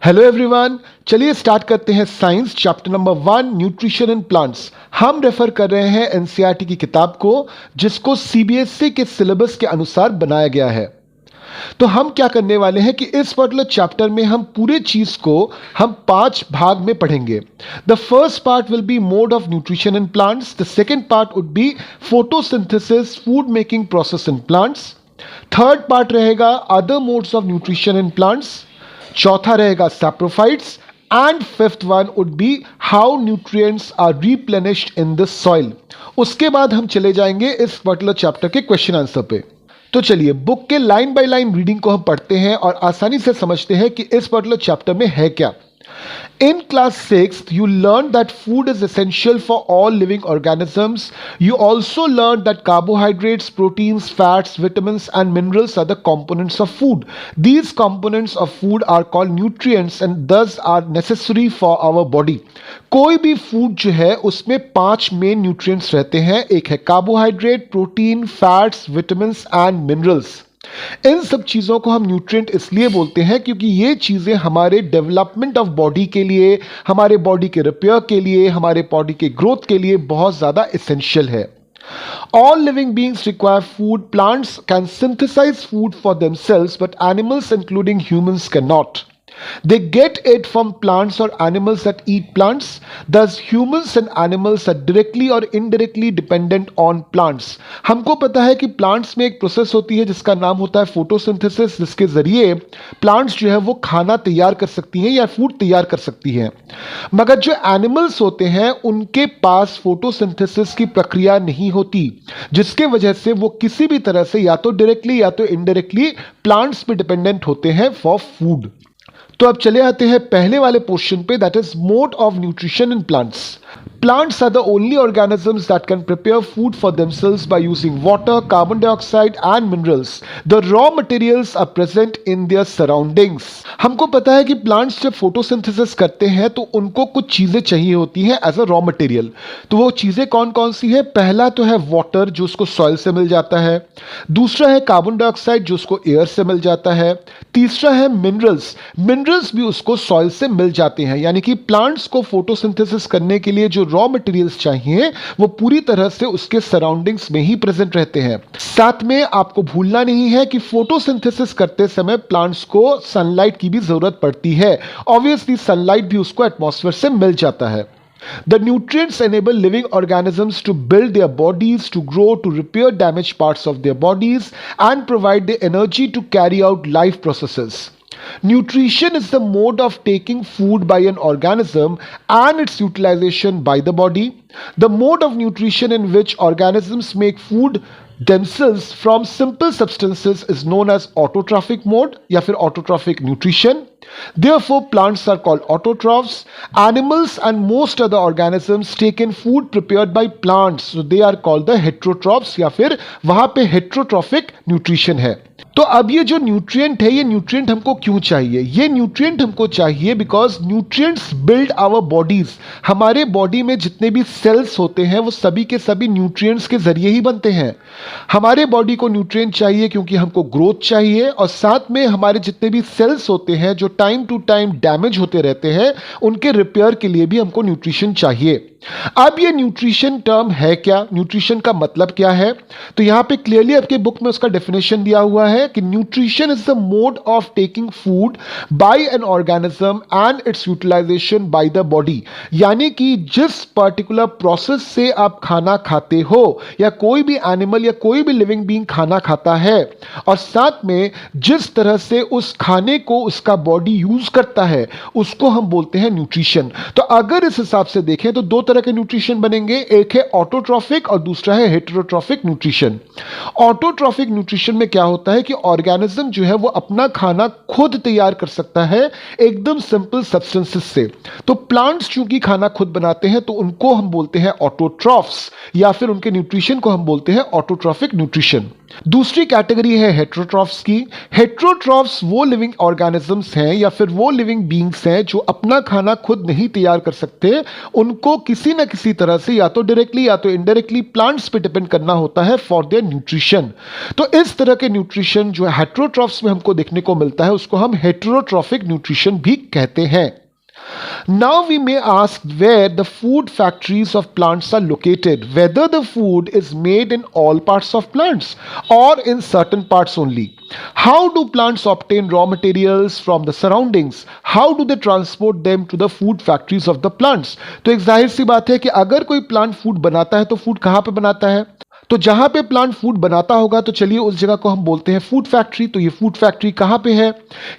Hello everyone, चलिए start करते हैं science chapter number 1 nutrition in plants. हम रेफर कर रहे हैं एनसीईआरटी की किताब को, जिसको सीबीएसई के सिलेबस के अनुसार बनाया गया है। तो हम क्या करने वाले हैं कि इस पर्टिकुलर चैप्टर में हम पूरे चीज को हम 5 भाग में पढ़ेंगे। The first part will be mode of nutrition in plants, the second part would be photosynthesis food making process in plants, third part रहेगा other modes of nutrition in plants, चौथा रहेगा saprophytes, and fifth one would be how nutrients are replenished in the soil. उसके बाद हम चले जाएंगे इस particular chapter के क्वेश्चन आंसर पे। तो चलिए बुक के लाइन बाय लाइन रीडिंग को हम पढ़ते हैं और आसानी से समझते हैं कि इस पर्टिकुलर चैप्टर में है क्या। In class 6th, you learned that food is essential for all living organisms. You also learned that carbohydrates, proteins, fats, vitamins, and minerals are the components of food. These components of food are called nutrients and thus are necessary for our body. कोई भी food जो है उसमें 5 main nutrients रहते हैं। एक है carbohydrate, protein, fats, vitamins and minerals. इन सब चीज़ों को हम न्यूट्रिएंट इसलिए बोलते हैं क्योंकि ये चीज़ें हमारे डेवलपमेंट ऑफ बॉडी के लिए, हमारे बॉडी के रिपेयर के लिए, हमारे बॉडी के ग्रोथ के लिए बहुत ज़्यादा एसेंशियल है। All living beings require food. Plants can synthesize food for themselves, but animals, including humans, cannot. They get it from plants or animals that eat plants. Thus, humans and animals are directly or indirectly dependent on plants. हमको पता है कि plants में एक process होती है जिसका नाम होता है फोटोसिंथेसिस, जिसके जरिए प्लांट्स जो है वो खाना तैयार कर सकती हैं या फूड तैयार कर सकती हैं। मगर जो एनिमल्स होते हैं उनके पास फोटोसिंथेसिस की प्रक्रिया नहीं होती, जिसके वजह से वो किसी भी तरह से या तो डायरेक्टली या तो इनडायरेक्टली प्लांट्स पे डिपेंडेंट होते हैं फॉर फूड। तो अब चले आते हैं पहले वाले पोर्शन पे, that is mode of nutrition in plants. Plants are the only organisms that can prepare food for themselves by using water, carbon dioxide and minerals. The raw materials are present in their surroundings. हमको पता है कि plants जब photosynthesis करते हैं तो उनको कुछ चीज़ें चाहिए होती हैं एज अ रॉ मटेरियल। तो वो चीज़ें कौन कौन सी है? पहला तो है वाटर, जो उसको सॉइल से मिल जाता है। दूसरा है कार्बन डाइऑक्साइड, जो उसको एयर से मिल जाता है। तीसरा है मिनरल्स, मिनरल्स भी उसको सॉइल से मिल जाते हैं। यानी कि प्लांट्स को फोटोसिंथेसिस करने के लिए जो रॉ मटेरियल्स चाहिए वो पूरी तरह से उसके सराउंडिंग्स में ही प्रेजेंट रहते हैं। साथ में आपको भूलना नहीं है कि फोटोसिंथेसिस करते समय प्लांट्स को सनलाइट की भी जरूरत पड़ती है। ऑब्वियसली सनलाइट भी उसको एटमॉस्फेयर से मिल जाता है। The nutrients enable living organisms to build their bodies, to grow, to repair damaged parts of their bodies, and provide the energy to carry out life processes. Nutrition is the mode of taking food by an organism and its utilization by the body. The mode of nutrition in which organisms make food themselves from simple substances is known as autotrophic mode या फिर autotrophic nutrition. Therefore, plants are called autotrophs. Animals and most other organisms take in food prepared by plants, so they are called the heterotrophs या फिर वहां पे heterotrophic nutrition है। तो अब ये जो न्यूट्रिएंट है, ये न्यूट्रिएंट हमको क्यों चाहिए? ये न्यूट्रिएंट हमको चाहिए because nutrients build our bodies. हमारे बॉडी में जितने भी सेल्स होते हैं वो सभी के सभी न्यूट्रिएंट्स के जरिए ही बनते हैं। हमारे बॉडी को न्यूट्रिएंट चाहिए क्योंकि हमको ग्रोथ चाहिए, और साथ में हमारे जितने भी सेल्स होते हैं जो टाइम टू टाइम डैमेज होते रहते हैं, उनके रिपेयर के लिए भी हमको न्यूट्रिशन चाहिए। अब ये न्यूट्रिशन टर्म है क्या? न्यूट्रिशन का मतलब क्या है? तो यहां पे क्लियरली आपके बुक में उसका डेफिनेशन दिया हुआ है कि nutrition is the mode of taking food by an organism and its utilisation by the body. यानी कि जिस पर्टिकुलर प्रोसेस से आप खाना खाते हो या कोई भी एनिमल या कोई भी लिविंग बीइंग खाना खाता है, और साथ में जिस तरह से उस खाने को उसका बॉडी यूज करता है, उसको हम बोलते हैं न्यूट्रिशन। तो अगर इस हिसाब से देखें तो दो तरह के न्यूट्रिशन बनेंगे, एक है ऑटोट्रॉफिक और दूसरा है हेटेरोट्रॉफिक न्यूट्रिशन। ऑटोट्रॉफिक न्यूट्रिशन में क्या होता है कि ऑर्गेनिज्म जो है वो अपना खाना खुद तैयार कर सकता है एकदम सिंपल सब्सटेंसेस से। तो प्लांट्स चूंकि खाना खुद बनाते हैं तो उनको हम बोलते हैं ऑटोट्रॉफ्स, या फिर उनके न्यूट्रिशन को हम बोलते हैं ऑटोट्रॉफिक न्यूट्रिशन। दूसरी कैटेगरी है हेट्रोट्रॉफ्स की। हेट्रोट्रॉफ्स वो लिविंग ऑर्गेनिजम्स हैं या फिर वो लिविंग बींग्स हैं जो अपना खाना खुद नहीं तैयार कर सकते, उनको किसी न किसी तरह से या तो डायरेक्टली या तो इनडायरेक्टली प्लांट्स पे डिपेंड करना होता है फॉर देयर न्यूट्रिशन। तो इस तरह के न्यूट्रिशन जो हेट्रोट्रॉफ्स में हमको देखने को मिलता है उसको हम हेट्रोट्रॉफिक न्यूट्रिशन भी कहते हैं। Now we may ask where the food factories of plants are located, whether the food is made in all parts of plants or in certain parts only. How do plants obtain raw materials from the surroundings? How do they transport them to the food factories of the plants? तो एक जाहिर सी बात है कि अगर कोई plant food बनाता है तो फूड कहाँ पे बनाता है? तो जहां पे प्लांट फूड बनाता होगा तो चलिए उस जगह को हम बोलते हैं फूड फैक्ट्री। तो ये फूड फैक्ट्री कहां पे है?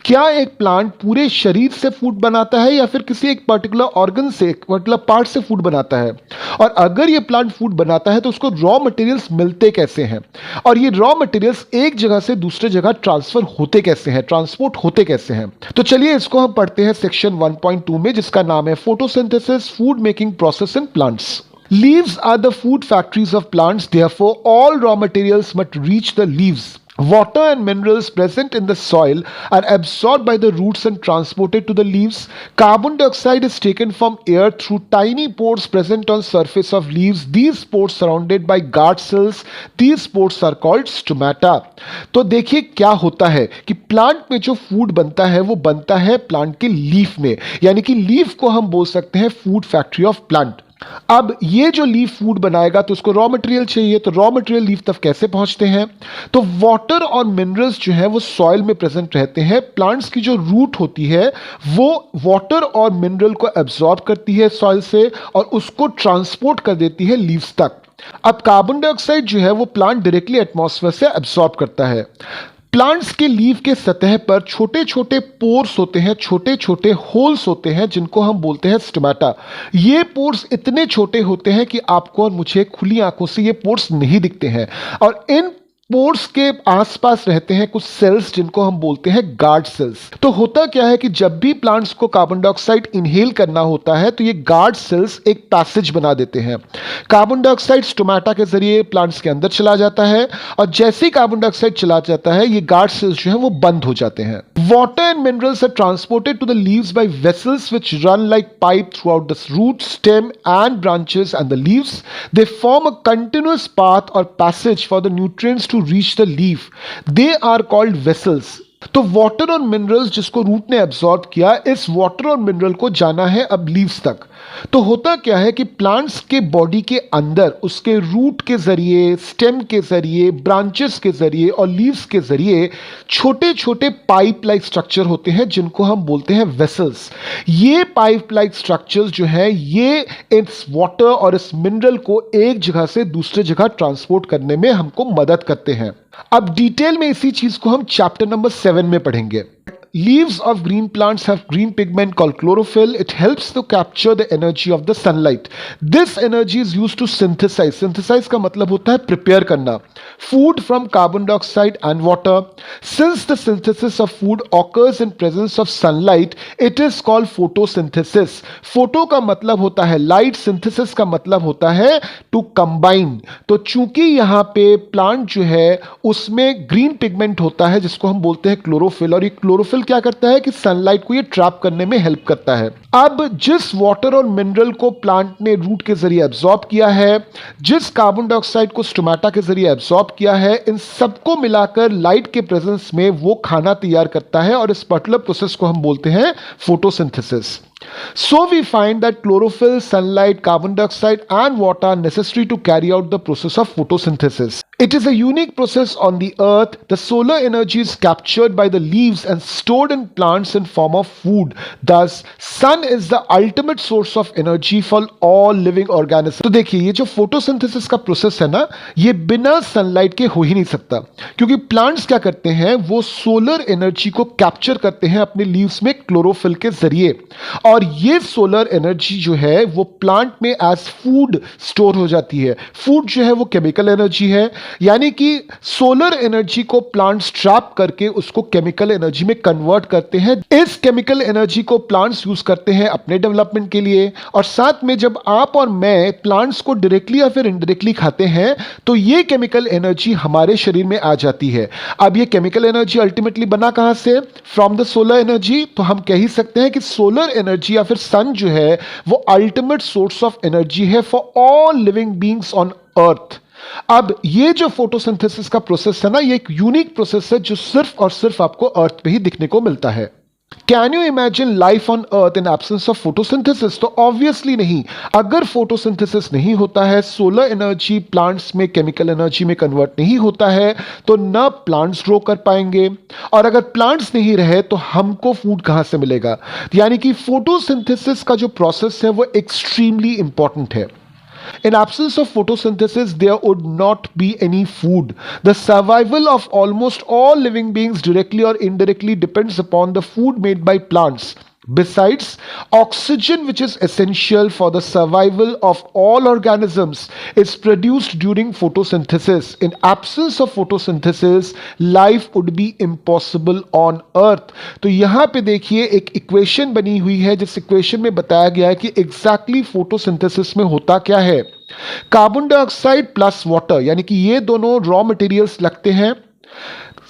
क्या एक प्लांट पूरे शरीर से फूड बनाता है या फिर किसी एक पर्टिकुलर ऑर्गन से, एक पर्टिकुलर पार्ट से फूड बनाता है? और अगर ये प्लांट फूड बनाता है तो उसको रॉ मटेरियल्स मिलते कैसे हैं, और ये रॉ मटेरियल्स एक जगह से दूसरे जगह ट्रांसफर होते कैसे हैं, ट्रांसपोर्ट होते कैसे हैं? तो चलिए इसको हम पढ़ते हैं सेक्शन 1.2 में, जिसका नाम है photosynthesis, food making process in plants. Leaves are the food factories of plants, therefore all raw materials must reach the leaves. Water and minerals present in the soil are absorbed by the roots and transported to the leaves. Carbon dioxide is taken from air through tiny pores present on surface of leaves. These pores surrounded by guard cells. These pores are called stomata. तो देखिए क्या होता है कि plant में जो food बनता है वो बनता है प्लांट के लीफ में, यानी कि लीफ को हम बोल सकते हैं फूड फैक्ट्री ऑफ प्लांट। अब ये जो लीफ फूड बनाएगा तो उसको रॉ मटेरियल चाहिए, तो रॉ मटेरियल लीफ तक कैसे पहुंचते हैं? तो वाटर और मिनरल्स जो है वो सॉइल में प्रेजेंट रहते हैं। प्लांट्स की जो रूट होती है वो वाटर और मिनरल को एब्जॉर्ब करती है सॉइल से और उसको ट्रांसपोर्ट कर देती है लीव्स तक। अब कार्बन डाइऑक्साइड जो है वो प्लांट डायरेक्टली एटमॉस्फेयर से एब्जॉर्ब करता है। प्लांट्स के लीफ के सतह पर छोटे छोटे पोर्स होते हैं, छोटे छोटे होल्स होते हैं, जिनको हम बोलते हैं स्टोमेटा। ये पोर्स इतने छोटे होते हैं कि आपको और मुझे खुली आंखों से ये पोर्स नहीं दिखते हैं, और इन पोर्स के आसपास रहते हैं कुछ सेल्स जिनको हम बोलते हैं गार्ड सेल्स। तो होता क्या है कि जब भी प्लांट्स को कार्बन डाइऑक्साइड इनहेल करना होता है तो ये गार्ड सेल्स एक पैसेज बना देते हैं। कार्बन डाइऑक्साइड स्टोमेटा के जरिए प्लांट्स के अंदर चला जाता है, और जैसे ही कार्बन डाइऑक्साइड चला जाता है ये गार्ड सेल्स जो है वो बंद हो जाते हैं। Water and minerals are transported to the leaves by vessels which run like pipe throughout the root, stem and branches and the leaves. They form a continuous path or passage for the nutrients to reach the leaf. They are called vessels. तो water और minerals जिसको root ने absorb किया, इस water और mineral को जाना है अब लीव्स तक। तो होता क्या है कि प्लांट्स के बॉडी के अंदर उसके रूट के जरिए, स्टेम के जरिए, ब्रांचेस के जरिए और लीव्स के जरिए छोटे छोटे पाइप लाइक स्ट्रक्चर होते हैं जिनको हम बोलते हैं वेसल्स। ये पाइप लाइक स्ट्रक्चर्स जो है ये इस वाटर और इस मिनरल को एक जगह से दूसरे जगह ट्रांसपोर्ट करने में हमको मदद करते हैं। अब डिटेल में इसी चीज को हम चैप्टर नंबर 7 में पढ़ेंगे। Leaves of green plants have green pigment called chlorophyll. It helps to capture the energy of the sunlight. This energy is used to synthesize. Synthesize का मतलब होता है prepare करना food from carbon dioxide and water. Since the synthesis of food occurs in presence of sunlight, it is called photosynthesis. Photo का मतलब होता है light, synthesis का मतलब होता है to combine. तो चूंकि यहाँ पे प्लांट जो है उसमें ग्रीन पिगमेंट होता है जिसको हम बोलते हैं क्लोरोफिल, और ये क्लोरोफिल क्या करता है कि सनलाइट को ये ट्रैप करने में हेल्प करता है। अब जिस वाटर और मिनरल को प्लांट ने रूट के जरिए एब्जॉर्ब किया है, जिस कार्बन डाइऑक्साइड को स्टोमेटा के जरिए एब्जॉर्ब किया है, इन सबको मिलाकर लाइट के प्रेजेंस में वो खाना तैयार करता है, और इस पर्टिकुलर प्रोसेस को हम बोलते हैं photosynthesis. So we find that chlorophyll, sunlight, carbon dioxide and water are necessary to carry out the process of photosynthesis. It is a unique process on the earth. The solar energy is captured by the leaves and stored in plants in form of food. Thus, sun is the ultimate source of energy for all living organisms. तो देखिए ये जो photosynthesis का process है ना, ये बिना sunlight के हो ही नहीं सकता, क्योंकि प्लांट्स क्या करते हैं वो सोलर एनर्जी को कैप्चर करते हैं अपने लीव्स में क्लोरोफिल के जरिए, और ये सोलर एनर्जी जो है वो प्लांट में एज फूड स्टोर हो जाती है। फूड जो है वो केमिकल एनर्जी है, यानी कि सोलर एनर्जी को प्लांट्स ट्रैप करके उसको केमिकल एनर्जी में कन्वर्ट करते हैं। इस केमिकल एनर्जी को प्लांट्स यूज करते हैं अपने डेवलपमेंट के लिए, और साथ में जब आप और मैं प्लांट्स को डायरेक्टली या फिर इनडायरेक्टली खाते हैं तो ये केमिकल एनर्जी हमारे शरीर में आ जाती है। अब ये केमिकल एनर्जी अल्टीमेटली बना कहां से? From the solar energy. तो हम कह ही सकते हैं कि सोलर एनर्जी या फिर सन जो है वो अल्टीमेट सोर्स ऑफ एनर्जी है for all living beings on earth. अब ये जो फोटोसिंथेसिस का प्रोसेस है ना, ये एक यूनिक प्रोसेस है जो सिर्फ और सिर्फ आपको अर्थ पे ही दिखने को मिलता है। Can you imagine life on earth in absence of photosynthesis? तो ऑब्वियसली नहीं। अगर फोटोसिंथेसिस नहीं होता है, सोलर एनर्जी प्लांट्स में केमिकल एनर्जी में कन्वर्ट नहीं होता है, तो ना प्लांट्स ग्रो कर पाएंगे, और अगर प्लांट्स नहीं रहे तो हमको फूड कहां से मिलेगा? यानी कि फोटोसिंथेसिस का जो प्रोसेस है वो एक्सट्रीमली इंपॉर्टेंट है। In absence of photosynthesis, there would not be any food. The survival of almost all living beings directly or indirectly depends upon the food made by plants. Besides, oxygen, which is essential for the survival of all organisms, is produced during photosynthesis. In absence of photosynthesis, life would be impossible on earth. तो यहाँ पे देखिए एक equation बनी हुई है, जिस equation में बताया गया है कि एग्जैक्टली फोटोसिंथेसिस में होता क्या है। कार्बन डाइऑक्साइड प्लस वाटर, यानी कि ये दोनों रॉ मटेरियल्स लगते हैं।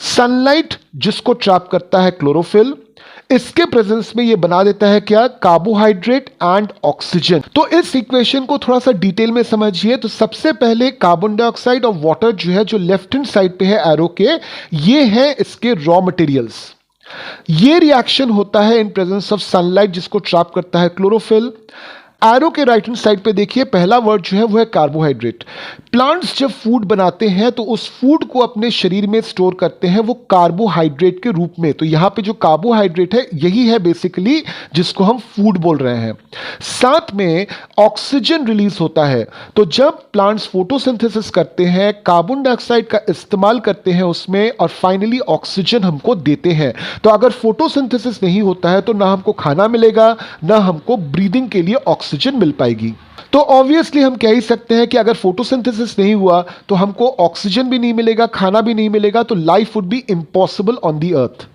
सनलाइट जिसको ट्रैप करता है क्लोरोफिल, इसके प्रेजेंस में ये बना देता है क्या? Carbohydrate and oxygen. तो इस इक्वेशन को थोड़ा सा डिटेल में समझिए। तो सबसे पहले कार्बन डाइऑक्साइड और वाटर जो है, जो लेफ्ट हैंड साइड पे है एरो के, ये है इसके रॉ मटेरियल्स। ये रिएक्शन होता है इन प्रेजेंस ऑफ सनलाइट जिसको ट्रैप करता है क्लोरोफिल। एरो के राइट हैंड साइड पे देखिए पहला वर्ड जो है वो है कार्बोहाइड्रेट। प्लांट्स जब फूड बनाते हैं तो उस फूड को अपने शरीर में स्टोर करते हैं वो कार्बोहाइड्रेट के रूप में। तो यहां पे जो कार्बोहाइड्रेट है यही है बेसिकली जिसको हम फूड बोल रहे हैं। साथ में ऑक्सीजन रिलीज होता है। तो जब प्लांट्स फोटोसिंथेसिस करते हैं, कार्बन डाइऑक्साइड का इस्तेमाल करते हैं उसमें, और फाइनली ऑक्सीजन हमको देते हैं। तो अगर फोटोसिंथेसिस नहीं होता है तो ना हमको खाना मिलेगा, ना हमको ब्रीदिंग के लिए ऑक्सीजन मिल पाएगी। तो ऑब्वियसली हम कह ही सकते हैं कि अगर फोटोसिंथेसिस नहीं हुआ तो हमको ऑक्सीजन भी नहीं मिलेगा, खाना भी नहीं मिलेगा, तो life would be impossible on the earth.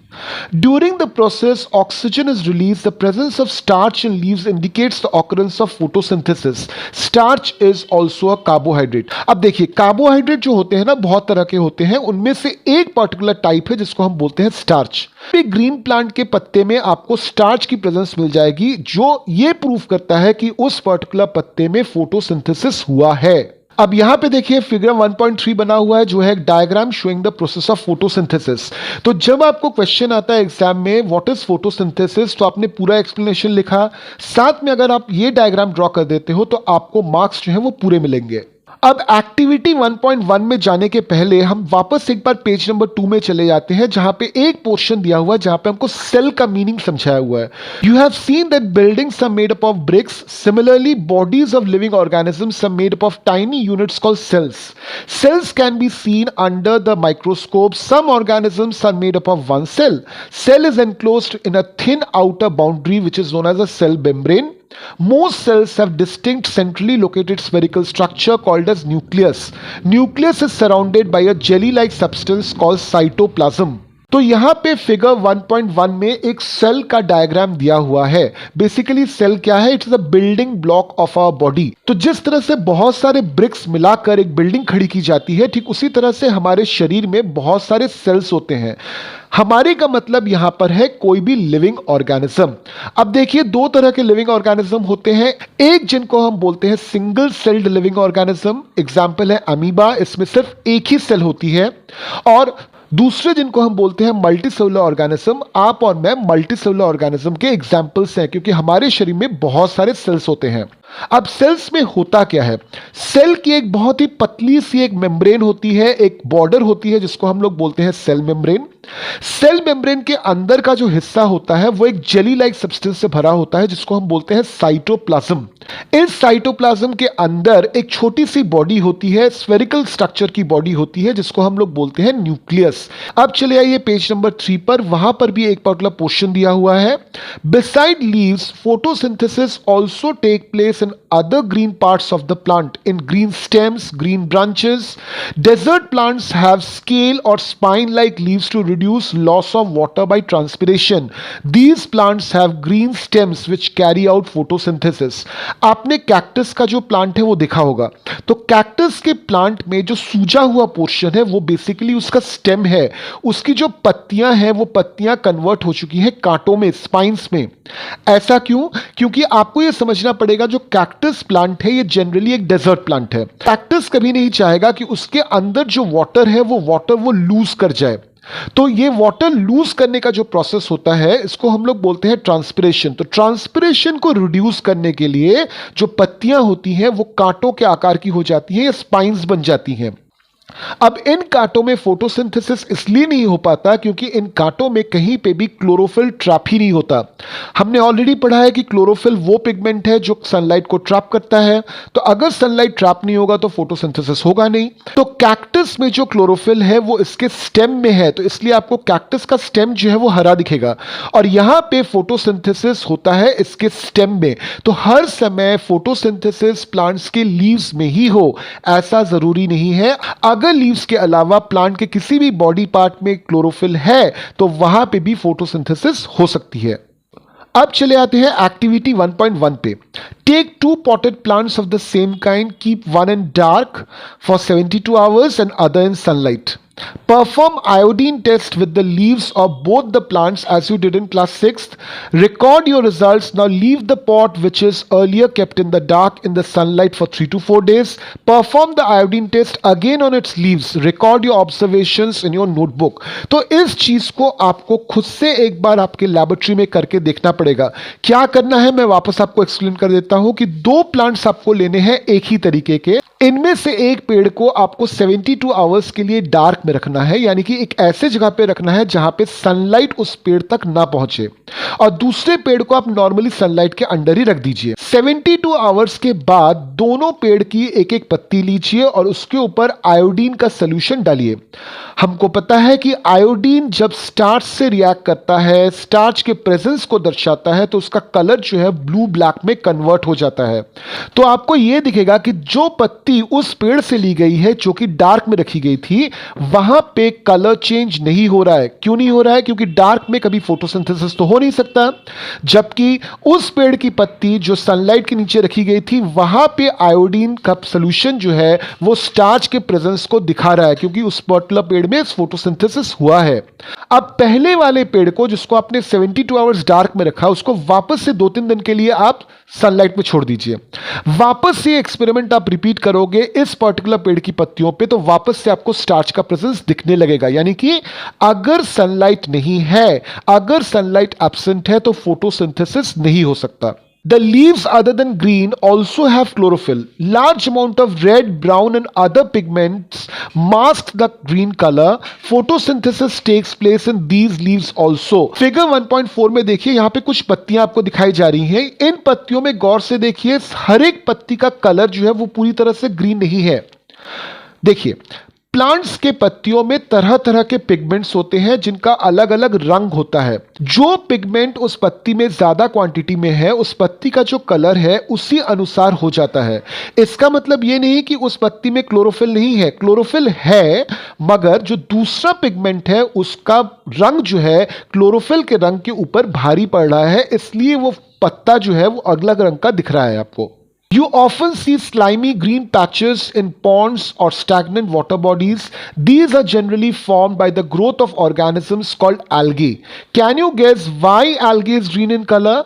During the process, oxygen is released. The presence of starch in leaves indicates the occurrence of photosynthesis. Starch is also a carbohydrate. अब देखिए कार्बोहाइड्रेट जो होते हैं ना, बहुत तरह के होते हैं। उनमें से एक पर्टिकुलर टाइप है जिसको हम बोलते हैं स्टार्च। ग्रीन प्लांट के पत्ते में आपको स्टार्च की प्रेजेंस मिल जाएगी, जो ये प्रूव करता है कि उस पर्टिकुलर पत्ते में फोटोसिंथेसिस हुआ है। अब यहां पे देखिए फिगर 1.3 बना हुआ है जो है diagram showing the process of photosynthesis. तो जब आपको क्वेश्चन आता है एग्जाम में व्हाट इज फोटोसिंथेसिस, तो आपने पूरा एक्सप्लेनेशन लिखा, साथ में अगर आप ये डायग्राम ड्रॉ कर देते हो तो आपको मार्क्स जो है वो पूरे मिलेंगे। अब एक्टिविटी 1.1 में जाने के पहले हम वापस एक बार पेज नंबर 2 में चले जाते हैं, जहां पे एक पोर्शन दिया हुआ है जहां पे हमको सेल का मीनिंग समझाया हुआ है। You have seen that buildings are made up of bricks, similarly bodies of living organisms are made up of tiny units called cells. Cells can be seen under the microscope. Some organisms are made up of one cell. Cell is enclosed in a thin outer boundary which is known as a cell membrane. Most cells have distinct centrally located spherical structure called as nucleus. Nucleus is surrounded by a jelly-like substance called cytoplasm. तो यहां पे figure 1.1 में एक cell का diagram दिया हुआ है। Basically cell क्या है? It's a building block of our body. तो जिस तरह से बहुत सारे ब्रिक्स मिलाकर एक बिल्डिंग खड़ी की जाती है, ठीक उसी तरह से हमारे शरीर में बहुत सारे सेल्स होते हैं। हमारे का मतलब यहां पर है कोई भी लिविंग ऑर्गेनिज्म। अब देखिए दो तरह के लिविंग ऑर्गेनिज्म होते हैं, एक जिनको हम बोलते हैं single celled living organism, example है अमीबा, इसमें सिर्फ एक ही सेल होती है, और दूसरे जिनको हम बोलते हैं मल्टी सेलुलर ऑर्गेनिज्म। आप और मैं मल्टी सेलुलर ऑर्गेनिज्म के एग्जाम्पल्स हैं, क्योंकि हमारे शरीर में बहुत सारे सेल्स होते हैं। अब सेल्स में होता क्या है? सेल की एक बहुत ही पतली सी एक मेम्ब्रेन होती है, एक बॉर्डर होती है जिसको हम लोग बोलते हैं सेल मेम्ब्रेन। सेल मेम्ब्रेन के अंदर का जो हिस्सा होता है वो एक जेली लाइक सब्सटेंस से भरा होता है जिसको हम बोलते हैं साइटोप्लाज्म। इस साइटोप्लाज्म के अंदर एक छोटी सी बॉडी होती है, स्फेरिकल स्ट्रक्चर की बॉडी होती है जिसको हम लोग बोलते हैं न्यूक्लियस। अब चले आइए पेज नंबर 3 पर, वहां पर भी एक पर्टिकुलर पोर्शन दिया हुआ है। Besides leaves photosynthesis also take place in other green parts of the plant, in green stems, green branches. Desert plants have scale or spine-like leaves to reduce loss of water by transpiration. These plants have green stems which carry out photosynthesis. आपने cactus का जो plant है वो देखा होगा, तो cactus के plant में जो सूजा हुआ पोर्शन है वो बेसिकली उसका स्टेम है। उसकी जो पत्तियां हैं वो पत्तियां कन्वर्ट हो चुकी हैं कांटों में, स्पाइंस में। ऐसा क्यों? क्योंकि आपको ये समझना पड़ेगा जो कैक्टस प्लांट है ये जनरली एक डेजर्ट प्लांट है। कैक्टस कभी नहीं चाहेगा कि उसके अंदर जो वाटर है वो वाटर वो लूज कर जाए। तो ये वाटर लूज करने का जो प्रोसेस होता है इसको हम लोग बोलते हैं ट्रांसपिरेशन। तो ट्रांसपिरेशन को रिड्यूस करने के लिए जो पत्तियां होती हैं वो कांटों के आकार की हो जाती हैं या स्पाइंस बन जाती हैं। अब इन कांटों में फोटोसिंथेसिस इसलिए नहीं हो पाता क्योंकि इन कांटों में कहीं पे भी क्लोरोफिल ट्रैप ही नहीं होता। हमने ऑलरेडी पढ़ा है कि क्लोरोफिल वो पिगमेंट है जो सनलाइट को ट्रैप करता है, तो अगर सनलाइट ट्रैप नहीं होगा तो फोटोसिंथेसिस होगा नहीं। तो कैक्टस में जो क्लोरोफिल है वो इसके स्टेम में है, तो इसलिए आपको कैक्टस का स्टेम जो है वो हरा दिखेगा और यहां पे फोटोसिंथेसिस होता है इसके स्टेम में। तो हर समय फोटोसिंथेसिस प्लांट्स के लीव्स में ही हो ऐसा जरूरी नहीं है। अगर लीव्स के अलावा प्लांट के किसी भी बॉडी पार्ट में क्लोरोफिल है तो वहां पे भी फोटोसिंथेसिस हो सकती है। अब चले आते हैं एक्टिविटी 1.1 पे। Take 2 potted plants of the same kind, keep one in dark for 72 hours and other in sunlight. Perform iodine test with the leaves of both the plants as you did in class 6th. Record your results. Now leave the pot which is earlier kept in the dark in the sunlight for 3 to 4 days. Perform the iodine test again on its leaves. Record your observations in your notebook. तो इस चीज को आपको खुद से एक बार आपके laboratory में करके देखना पड़ेगा। क्या करना है मैं वापस आपको एक्सप्लेन कर देता हूं कि 2 प्लांट्स आपको लेने हैं एक ही तरीके के। इनमें से एक पेड़ को आपको 72 आवर्स के लिए डार्क में रखना है, यानी कि एक ऐसे जगह पे रखना है जहां पे सनलाइट उस पेड़ तक ना पहुंचे, और दूसरे पेड़ को आप नॉर्मली सनलाइट के अंडर ही रख दीजिए। 72 आवर्स के बाद दोनों पेड़ की एक एक पत्ती लीजिए और उसके ऊपर आयोडीन का सोल्यूशन डालिए। हमको पता है कि आयोडीन जब स्टार्च से रिएक्ट करता है, स्टार्च के प्रेजेंस को दर्शाता है, तो उसका कलर जो है ब्लू ब्लैक में कन्वर्ट हो जाता है। तो आपको यह दिखेगा कि जो पत्ती उस पेड़ से ली गई है जो कि डार्क में रखी गई थी वहां पे कलर चेंज नहीं हो रहा है। क्यों नहीं हो रहा है? क्योंकि डार्क में कभी फोटोसिंथेसिस तो हो नहीं सकता, जबकि उस पेड़ की पत्ती जो सनलाइट के नीचे रखी गई थी वहां पे आयोडीन का सोल्यूशन जो है वो स्टार्च के प्रेजेंस को दिखा रहा है, क्योंकि उस पर्टिकुलर पेड़ में फोटोसिंथेसिस हुआ है। अब पहले वाले पेड़ को जिसको आपने 72 आवर्स डार्क में रखा उसको वापस से 2-3 दिन के लिए आप सनलाइट में छोड़ दीजिए। वापस से एक्सपेरिमेंट आप रिपीट करोगे इस पर्टिकुलर पेड़ की पत्तियों पे, तो वापस से आपको स्टार्च का प्रेजेंस दिखने लगेगा। यानी कि अगर सनलाइट नहीं है, अगर सनलाइट एब्सेंट है तो फोटोसिंथेसिस नहीं हो सकता। The leaves other than green also have chlorophyll. Large amount of red, brown and other pigments mask the green color. Photosynthesis takes place in these leaves also. Figure 1.4 में देखिए, यहाँ पे कुछ पत्तियां आपको दिखाई जा रही हैं। इन पत्तियों में गौर से देखिए, हर एक पत्ती का कलर जो है वो पूरी तरह से ग्रीन नहीं है। देखिए, प्लांट्स के पत्तियों में तरह तरह के पिगमेंट्स होते हैं जिनका अलग अलग रंग होता है। जो पिगमेंट उस पत्ती में ज्यादा क्वांटिटी में है उस पत्ती का जो कलर है उसी अनुसार हो जाता है। इसका मतलब ये नहीं कि उस पत्ती में क्लोरोफिल नहीं है, क्लोरोफिल है, मगर जो दूसरा पिगमेंट है उसका रंग जो है क्लोरोफिल के रंग के ऊपर भारी पड़ रहा है, इसलिए वो पत्ता जो है वो अलग रंग का दिख रहा है आपको। You often see slimy green patches in ponds or stagnant water bodies. These are generally formed by the growth of organisms called algae. Can you guess why algae is green in color?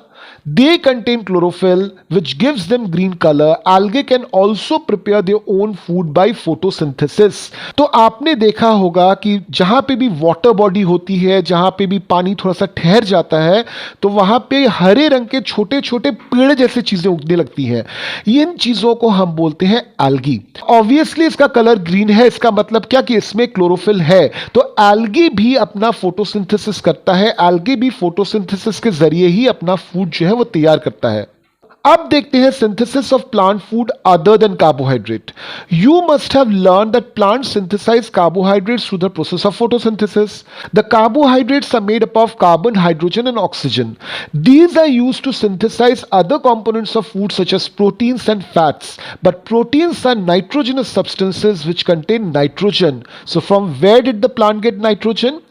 They contain chlorophyll, which gives them green color. Algae can also prepare their own food by photosynthesis. तो आपने देखा होगा कि जहां पे भी water body होती है, जहां पे भी पानी थोड़ा सा ठहर जाता है, तो वहां पे हरे रंग के छोटे छोटे पेड़ जैसे चीजें उगने लगती हैं। इन चीजों को हम बोलते हैं एल्गी। ऑब्वियसली इसका कलर ग्रीन है, इसका मतलब क्या कि इसमें क्लोरोफिल है। तो एल्गी भी अपना फोटोसिंथेसिस करता है, एल्गी भी फोटोसिंथेसिस के जरिए ही अपना फूड जो है वो तैयार करता है। अब देखते हैं synthesis of plant food other than carbohydrate. You must have learn that plant synthesise carbohydrates through the process of photosynthesis. The carbohydrates are made up of carbon, hydrogen and oxygen. These are used to synthesize other components of food such as proteins and fats. But proteins are nitrogenous substances which contain nitrogen. So from where did the plant get nitrogen?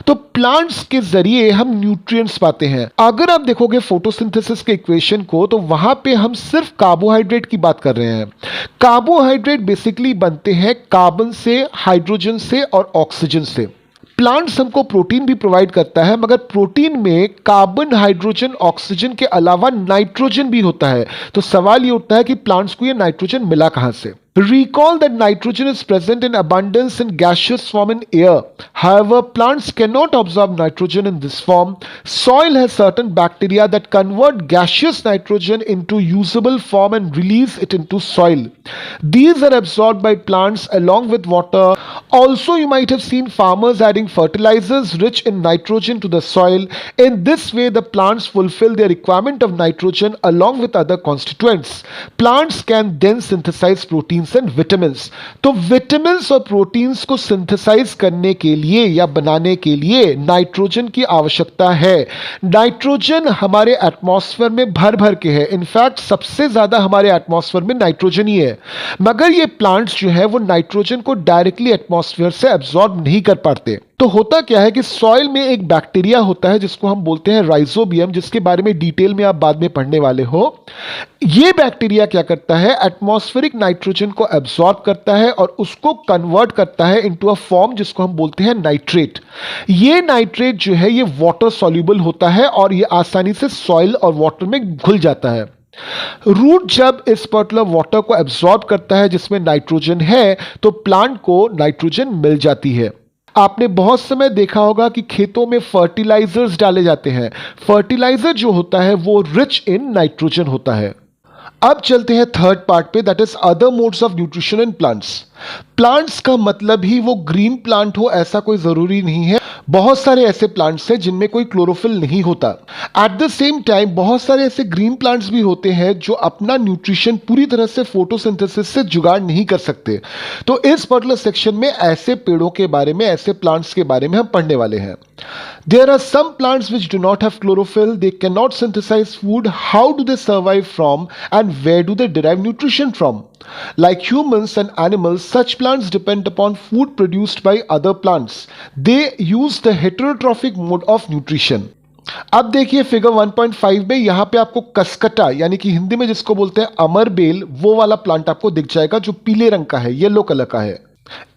तो plants के जरिए हम nutrients पाते हैं। अगर आप देखोगे photosynthesis के इक्वेशन को, तो वहां पे हम सिर्फ कार्बोहाइड्रेट की बात कर रहे हैं। कार्बोहाइड्रेट बेसिकली बनते हैं कार्बन से, हाइड्रोजन से और ऑक्सीजन से। प्लांट्स हमको प्रोटीन भी प्रोवाइड करता है, मगर प्रोटीन में कार्बन, हाइड्रोजन, ऑक्सीजन के अलावा नाइट्रोजन भी होता है। तो सवाल ये उठता है कि प्लांट्स को ये नाइट्रोजन मिला कहां से? Recall that nitrogen is present in abundance in gaseous form in air. However, plants cannot absorb nitrogen in this form. Soil has certain bacteria that convert gaseous nitrogen into usable form and release it into soil. These are absorbed by plants along with water. Also, you might have seen farmers adding fertilizers rich in nitrogen to the soil. In this way, the plants fulfill their requirement of nitrogen along with other constituents. Plants can then synthesize proteins and vitamins. तो vitamins और proteins को synthesise करने के लिए या बनाने के लिए नाइट्रोजन की आवश्यकता है। नाइट्रोजन हमारे एटमॉस्फेयर में भर भर के है। इनफैक्ट सबसे ज्यादा हमारे एटमॉस्फेयर में नाइट्रोजन ही है, मगर ये प्लांट्स जो है वो नाइट्रोजन को डायरेक्टली एटमॉस्फेयर से एब्जॉर्ब नहीं कर पाते। तो होता क्या है कि सॉइल में एक बैक्टीरिया होता है जिसको हम बोलते हैं राइजोबियम, जिसके बारे में डिटेल में आप बाद में पढ़ने वाले हो। ये बैक्टीरिया क्या करता है? एटमॉस्फेरिक नाइट्रोजन को एब्जॉर्ब करता है और उसको कन्वर्ट करता है इनटू अ फॉर्म जिसको हम बोलते हैं नाइट्रेट। ये नाइट्रेट जो है ये वाटर सॉल्युबल होता है और ये आसानी से सॉइल और वाटर में घुल जाता है। रूट जब इस पर्टिकुलर वाटर को एब्जॉर्ब करता है जिसमें नाइट्रोजन है, तो प्लांट को नाइट्रोजन मिल जाती है। आपने बहुत समय देखा होगा कि खेतों में फर्टिलाइजर्स डाले जाते हैं। फर्टिलाइजर जो होता है वो रिच इन नाइट्रोजन होता है। अब चलते हैं थर्ड पार्ट पे, that is other modes of nutrition in plants. Plants का मतलब ही वो ग्रीन प्लांट हो ऐसा कोई जरूरी नहीं है। बहुत सारे ऐसे प्लांट्स हैं जिनमें कोई क्लोरोफिल नहीं होता। एट द सेम टाइम बहुत सारे ऐसे ग्रीन प्लांट्स भी होते हैं जो अपना न्यूट्रिशन पूरी तरह से फोटोसिंथेसिस से जुगाड़ नहीं कर सकते। तो इस पर्टिकुलर सेक्शन में ऐसे पेड़ों के बारे में, ऐसे प्लांट्स के बारे में हम पढ़ने वाले हैं। There are some plants which do not have chlorophyll. They cannot synthesize food. How do they survive from, and where do they derive nutrition from? Like humans and animals, such plants depend upon food produced by other plants. They use the heterotrophic mode of nutrition. अब देखिए figure 1.5 में यहां पे आपको Cuscuta, यानी कि हिंदी में जिसको बोलते हैं अमरबेल, वो वाला प्लांट आपको दिख जाएगा जो पीले रंग का है, येलो कलर का है।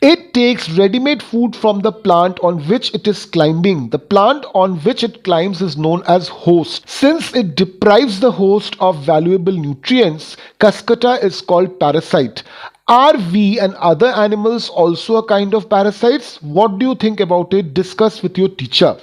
It takes ready-made food from the plant on which it is climbing. The plant on which it climbs is known as host. Since it deprives the host of valuable nutrients, Cascata is called parasite. Are we and other animals also a kind of parasites? What do you think about it? Discuss with your teacher.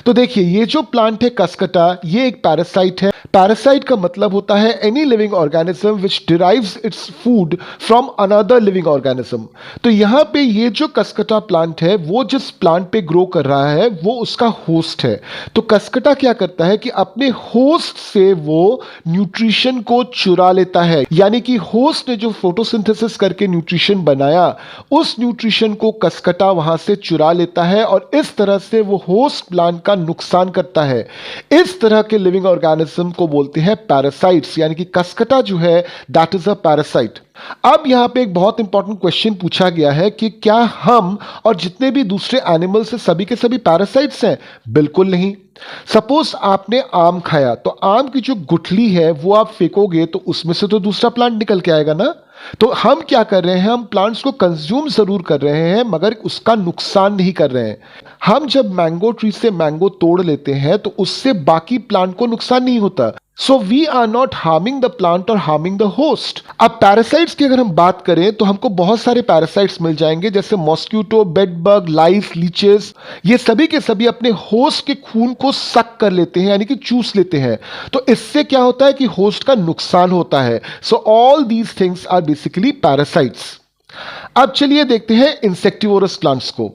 तो देखिए ये जो plant है Cuscuta, ये एक parasite है। Parasite का मतलब होता है any living organism which derives its food from another living organism. तो यहाँ पे ये जो कसकटा प्लांट है वो जिस प्लांट पे ग्रो कर रहा है वो उसका होस्ट है। तो कसकटा क्या करता है कि अपने होस्ट से वो न्यूट्रिशन को चुरा लेता है, यानी कि होस्ट ने जो फोटोसिंथेसिस करके न्यूट्रिशन बनाया उस न्यूट्रिशन को कसकटा वहां से चुरा लेता है और इस तरह से वो होस्ट प्लांट का नुकसान करता है। इस तरह के लिविंग ऑर्गेनिज्म को बोलते हैं पैरासाइट्स, यानी कि कसकटा जो है दैट इज अ पैरासाइट। अब यहां पे एक बहुत इंपॉर्टेंट क्वेश्चन पूछा गया है कि क्या हम और जितने भी दूसरे एनिमल्स हैं सभी के सभी पैरासाइट्स हैं? बिल्कुल नहीं। सपोज आपने आम खाया, तो आम की जो गुठली है वो आप फेंकोगे तो उसमें से तो दूसरा प्लांट निकल के आएगा ना। तो हम क्या कर रहे हैं, हम प्लांट्स को कंज्यूम जरूर कर रहे हैं मगर उसका नुकसान नहीं कर रहे हैं। हम जब मैंगो ट्री से मैंगो तोड़ लेते हैं तो उससे बाकी प्लांट को नुकसान नहीं होता। So we are not harming the plant और हार्मिंग द होस्ट। अब पैरासाइट्स की अगर हम बात करें तो हमको बहुत सारे पैरासाइट्स मिल जाएंगे, जैसे मॉस्क्यूटो, बेड बग, लाइस, लीचेस। ये सभी के सभी अपने होस्ट के खून को सक कर लेते हैं, यानी कि चूस लेते हैं। तो इससे क्या होता है कि होस्ट का नुकसान होता है। So all these things are basically parasites. अब चलिए देखते हैं इंसेक्टिवोरस प्लांट्स को।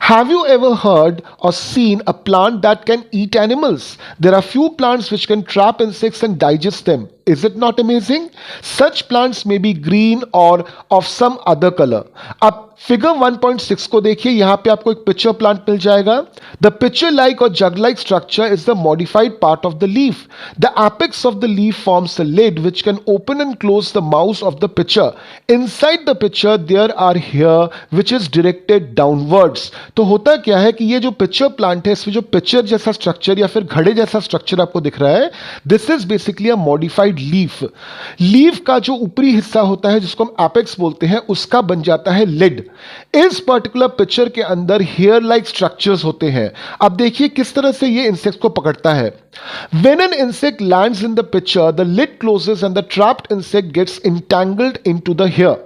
Have you ever heard or seen a plant that can eat animals? There are few plants which can trap insects and digest them. Is it not amazing? Such plants may be green or of some other color. अब figure 1.6 को देखिए, यहां पे आपको एक pitcher plant मिल जाएगा। The pitcher like or jug like structure is the modified part of the leaf. The apex of the leaf forms a lid which can open and close the mouth of the pitcher. Inside the pitcher there are hair which is directed downwards. तो होता क्या है कि ये जो pitcher plant है, इसमें जो पिक्चर जैसा स्ट्रक्चर या फिर घड़े जैसा स्ट्रक्चर आपको दिख रहा है, this is basically a modified leaf. Leaf का जो ऊपरी हिस्सा होता है जिसको हम एपेक्स बोलते हैं, उसका बन जाता है लिड। इस पर्टिकुलर पिक्चर के अंदर हेयर लाइक स्ट्रक्चर्स होते हैं। अब देखिए किस तरह से ये इंसेक्ट को पकड़ता है। When an insect lands in the pitcher, the lid closes and the trapped insect gets entangled into the hair.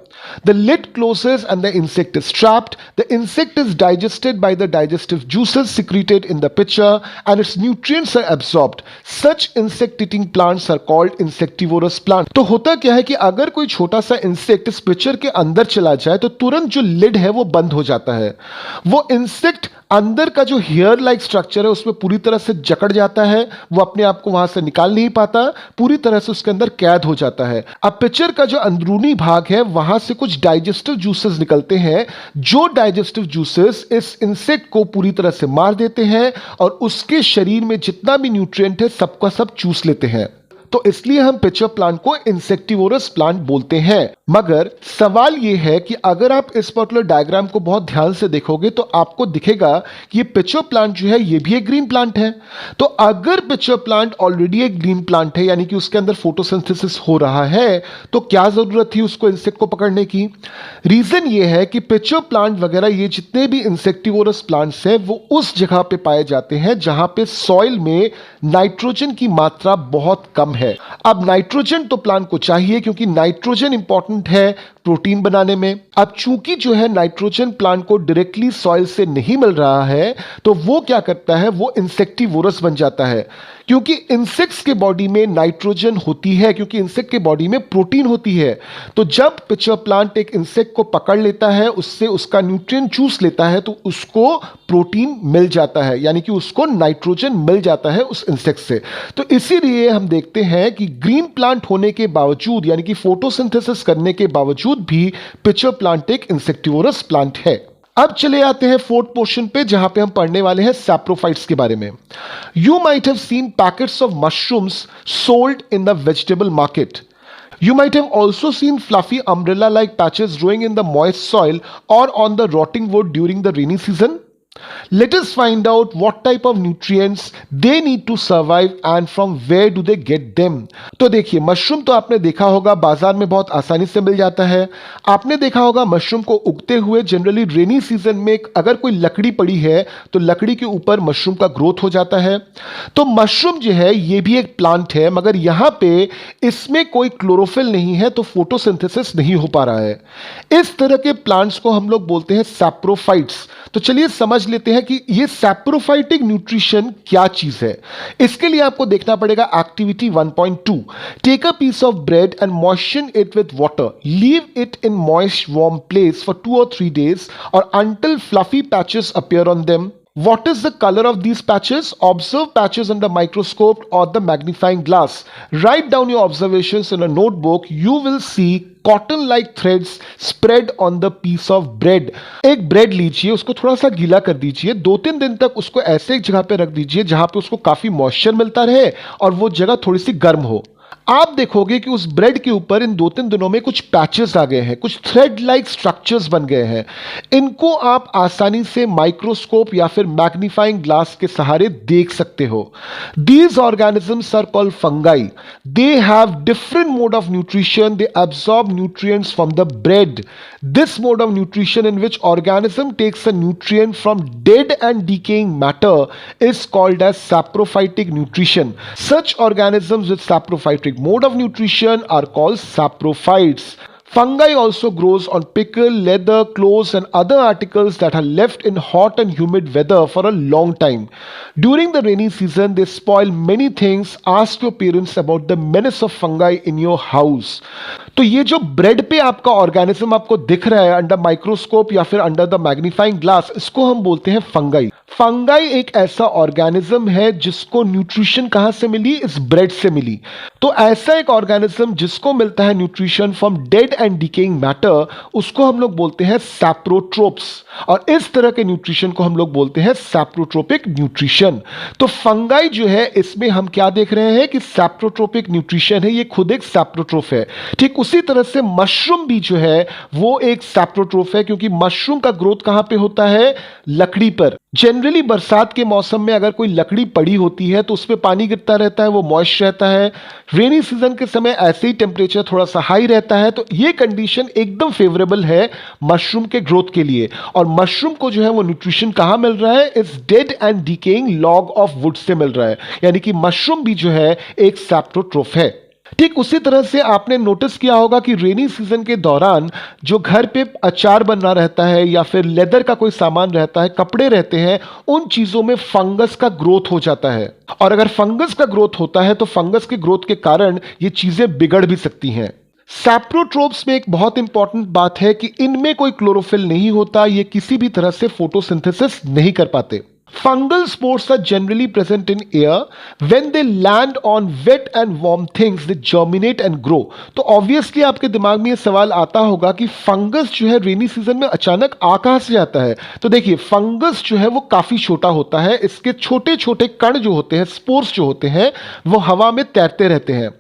The lid closes and the insect is trapped. The insect is digested by the digestive juices secreted in the pitcher and its nutrients are absorbed. Such insect-eating plants are called insectivorous plants. तो होता क्या है कि अगर कोई छोटा सा insect इस पिक्चर के अंदर चला जाए तो तुरंत जो लिड है वो बंद हो जाता है। वो इंसेक्ट अंदर का जो हेयर लाइक स्ट्रक्चर है उसमें पूरी तरह से जकड़ जाता है, वो अपने आप को वहां से निकाल नहीं पाता, पूरी तरह से उसके अंदर कैद हो जाता है। अब पिक्चर का जो अंदरूनी भाग है वहां से कुछ डाइजेस्टिव जूसेस निकलते हैं, जो डाइजेस्टिव जूसेस इस इंसेक्ट को पूरी तरह से मार देते हैं और उसके शरीर में जितना भी न्यूट्रिएंट है सबका सब चूस लेते हैं। तो इसलिए हम पिक्चर प्लांट को इंसेक्टिवोरस प्लांट बोलते हैं। मगर सवाल यह है कि अगर आप इस पर्टिकुलर डायग्राम को बहुत ध्यान से देखोगे तो आपको दिखेगा कि ये पिक्चर प्लांट जो है ये भी एक ग्रीन प्लांट है। तो अगर पिक्चर प्लांट ऑलरेडी एक ग्रीन प्लांट है, यानी कि उसके अंदर फोटोसिंथेसिस हो रहा है, तो क्या जरूरत थी उसको इंसेक्ट को पकड़ने की? रीजन ये है कि पिक्चर प्लांट वगैरह ये जितने भी इंसेक्टिवोरस प्लांट्स हैं वो उस जगह पे पाए जाते हैं जहां पे सॉइल में नाइट्रोजन की मात्रा बहुत कम है। अब नाइट्रोजन तो प्लांट को चाहिए क्योंकि नाइट्रोजन इंपॉर्टेंट है प्रोटीन बनाने में। अब चूंकि जो है नाइट्रोजन प्लांट को डायरेक्टली सॉइल से नहीं मिल रहा है, तो वो क्या करता है, वो इंसेक्टिवोरस बन जाता है। क्योंकि इंसेक्ट्स के बॉडी में नाइट्रोजन होती है, क्योंकि इंसेक्ट के बॉडी में प्रोटीन होती है। तो जब पिक्चर प्लांट एक इंसेक्ट को पकड़ लेता है, उससे उसका न्यूट्रिएंट चूस लेता है, तो उसको प्रोटीन मिल जाता है, यानी कि उसको नाइट्रोजन मिल जाता है उस इंसेक्ट से। तो इसीलिए हम देखते हैं कि ग्रीन प्लांट होने के बावजूद, यानी कि फोटोसिंथेसिस करने के बावजूद भी पिक्चर प्लांट एक इंसेक्टिवोरस प्लांट है। अब चले आते हैं फोर्थ पोर्शन पे, जहां पे हम पढ़ने वाले हैं सैप्रोफाइट्स के बारे में। You might have seen packets of mushrooms sold in the vegetable market. You might have also seen fluffy umbrella-like patches growing in the moist soil or on the rotting wood during the rainy season. Let us find out what type of nutrients they need to survive and from where do they get them. तो देखिए, mushroom तो आपने देखा होगा बाजार में बहुत आसानी से मिल जाता है। आपने देखा होगा मशरूम को उगते हुए जनरली रेनी सीजन में अगर कोई लकड़ी पड़ी है तो लकड़ी के ऊपर मशरूम का ग्रोथ हो जाता है। तो मशरूम जो है ये भी एक प्लांट है, मगर यहाँ पे इसमें कोई क्लोरोफिल नहीं है, तो फोटोसिंथेसिस नहीं हो पा रहा है। इस तरह के प्लांट्स को हम लोग बोलते हैं सैप्रोफाइट्स। तो चलिए समझ लेते हैं कि ये सैप्रोफाइटिक न्यूट्रिशन क्या चीज है। इसके लिए आपको देखना पड़ेगा activity 1.2। Take a piece of bread and moisten it with water, leave it in moist warm place for 2 or 3 days or until fluffy patches appear on them. What is the color of these patches? Observe patches under microscope or the magnifying glass. Write down your observations in a notebook. You will see cotton like threads spread on the piece of bread. एक bread लीजिए, उसको थोड़ा सा गीला कर दीजिए, 2-3 दिन तक उसको ऐसे एक जगह पे रख दीजिए जहां पे उसको काफी मॉइस्चर मिलता रहे और वो जगह थोड़ी सी गर्म हो। आप देखोगे कि उस ब्रेड के ऊपर इन 2-3 दिनों में कुछ पैचेस आ गए हैं, कुछ थ्रेड लाइक स्ट्रक्चर्स बन गए हैं। इनको आप आसानी से माइक्रोस्कोप या फिर मैग्नीफाइंग ग्लास के सहारे देख सकते हो। These organisms are called fungi. They have different mode of nutrition. They absorb nutrients from the bread. This mode of nutrition in which organism takes a nutrient from dead and decaying matter is called as saprophytic nutrition. Such organisms with saprophytic mode of nutrition are called saprophytes. Fungi also grows on pickle, leather, clothes and other articles that are left in hot and humid weather for a long time. During the rainy season, they spoil many things. Ask your parents about the menace of fungi in your house. तो ये जो bread पे आपका organism आपको दिख रहा है under microscope या फिर अंडर द मैग्नीफाइंग ग्लास, इसको हम बोलते हैं फंगाई। फंगाई एक ऐसा ऑर्गेनिज्म है जिसको न्यूट्रिशन कहां से मिली? इस ब्रेड से मिली। तो ऐसा एक ऑर्गेनिज्म जिसको मिलता है nutrition from dead and decaying matter, उसको हम लोग बोलते हैं सैप्रोट्रोप्स। और इस तरह के न्यूट्रिशन को हम लोग बोलते हैं सैप्रोट्रोपिक न्यूट्रिशन। तो फंगाई जो है, इसमें हम क्या देख रहे हैं कि सैप्रोट्रोपिक न्यूट्रिशन है, ये खुद एक सैप्रोट्रोफ है। ठीक उसी तरह से मशरूम भी जो है वो एक सैप्रोट्रोफ है, क्योंकि मशरूम का ग्रोथ कहां पे होता है? लकड़ी पर। जनरली बरसात के मौसम में अगर कोई लकड़ी पड़ी होती है तो उस पर पानी गिरता रहता है, वो मॉइस्ट रहता है। रेनी सीजन के समय ऐसे ही टेम्परेचर थोड़ा सा हाई रहता है, तो ये कंडीशन एकदम फेवरेबल है मशरूम के ग्रोथ के लिए। और मशरूम को जो है वो न्यूट्रिशन कहां मिल रहा है? इस dead and decaying log of wood से मिल रहा है। यानी कि मशरूम भी जो है एक सैप्रोट्रोफ है। ठीक उसी तरह से आपने नोटिस किया होगा कि रेनी सीजन के दौरान जो घर पे अचार बनना रहता है या फिर लेदर का कोई सामान रहता है, कपड़े रहते हैं, उन चीजों में फंगस का ग्रोथ हो जाता है। और अगर फंगस का ग्रोथ होता है तो फंगस के ग्रोथ के कारण ये चीजें बिगड़ भी सकती हैं। सैप्रोट्रोप्स में एक बहुत इंपॉर्टेंट बात है कि इनमें कोई क्लोरोफिल नहीं होता, ये किसी भी तरह से फोटोसिंथेसिस नहीं कर पाते। Fungal spores are generally present in air. When they land on wet and warm things, they germinate and grow. तो obviously आपके दिमाग में ये सवाल आता होगा कि फंगस जो है रेनी सीजन में अचानक आ कहां से जाता है? तो देखिए, फंगस जो है वो काफी छोटा होता है। इसके छोटे छोटे कण जो होते हैं, स्पोर्स जो होते हैं, वो हवा में तैरते रहते हैं।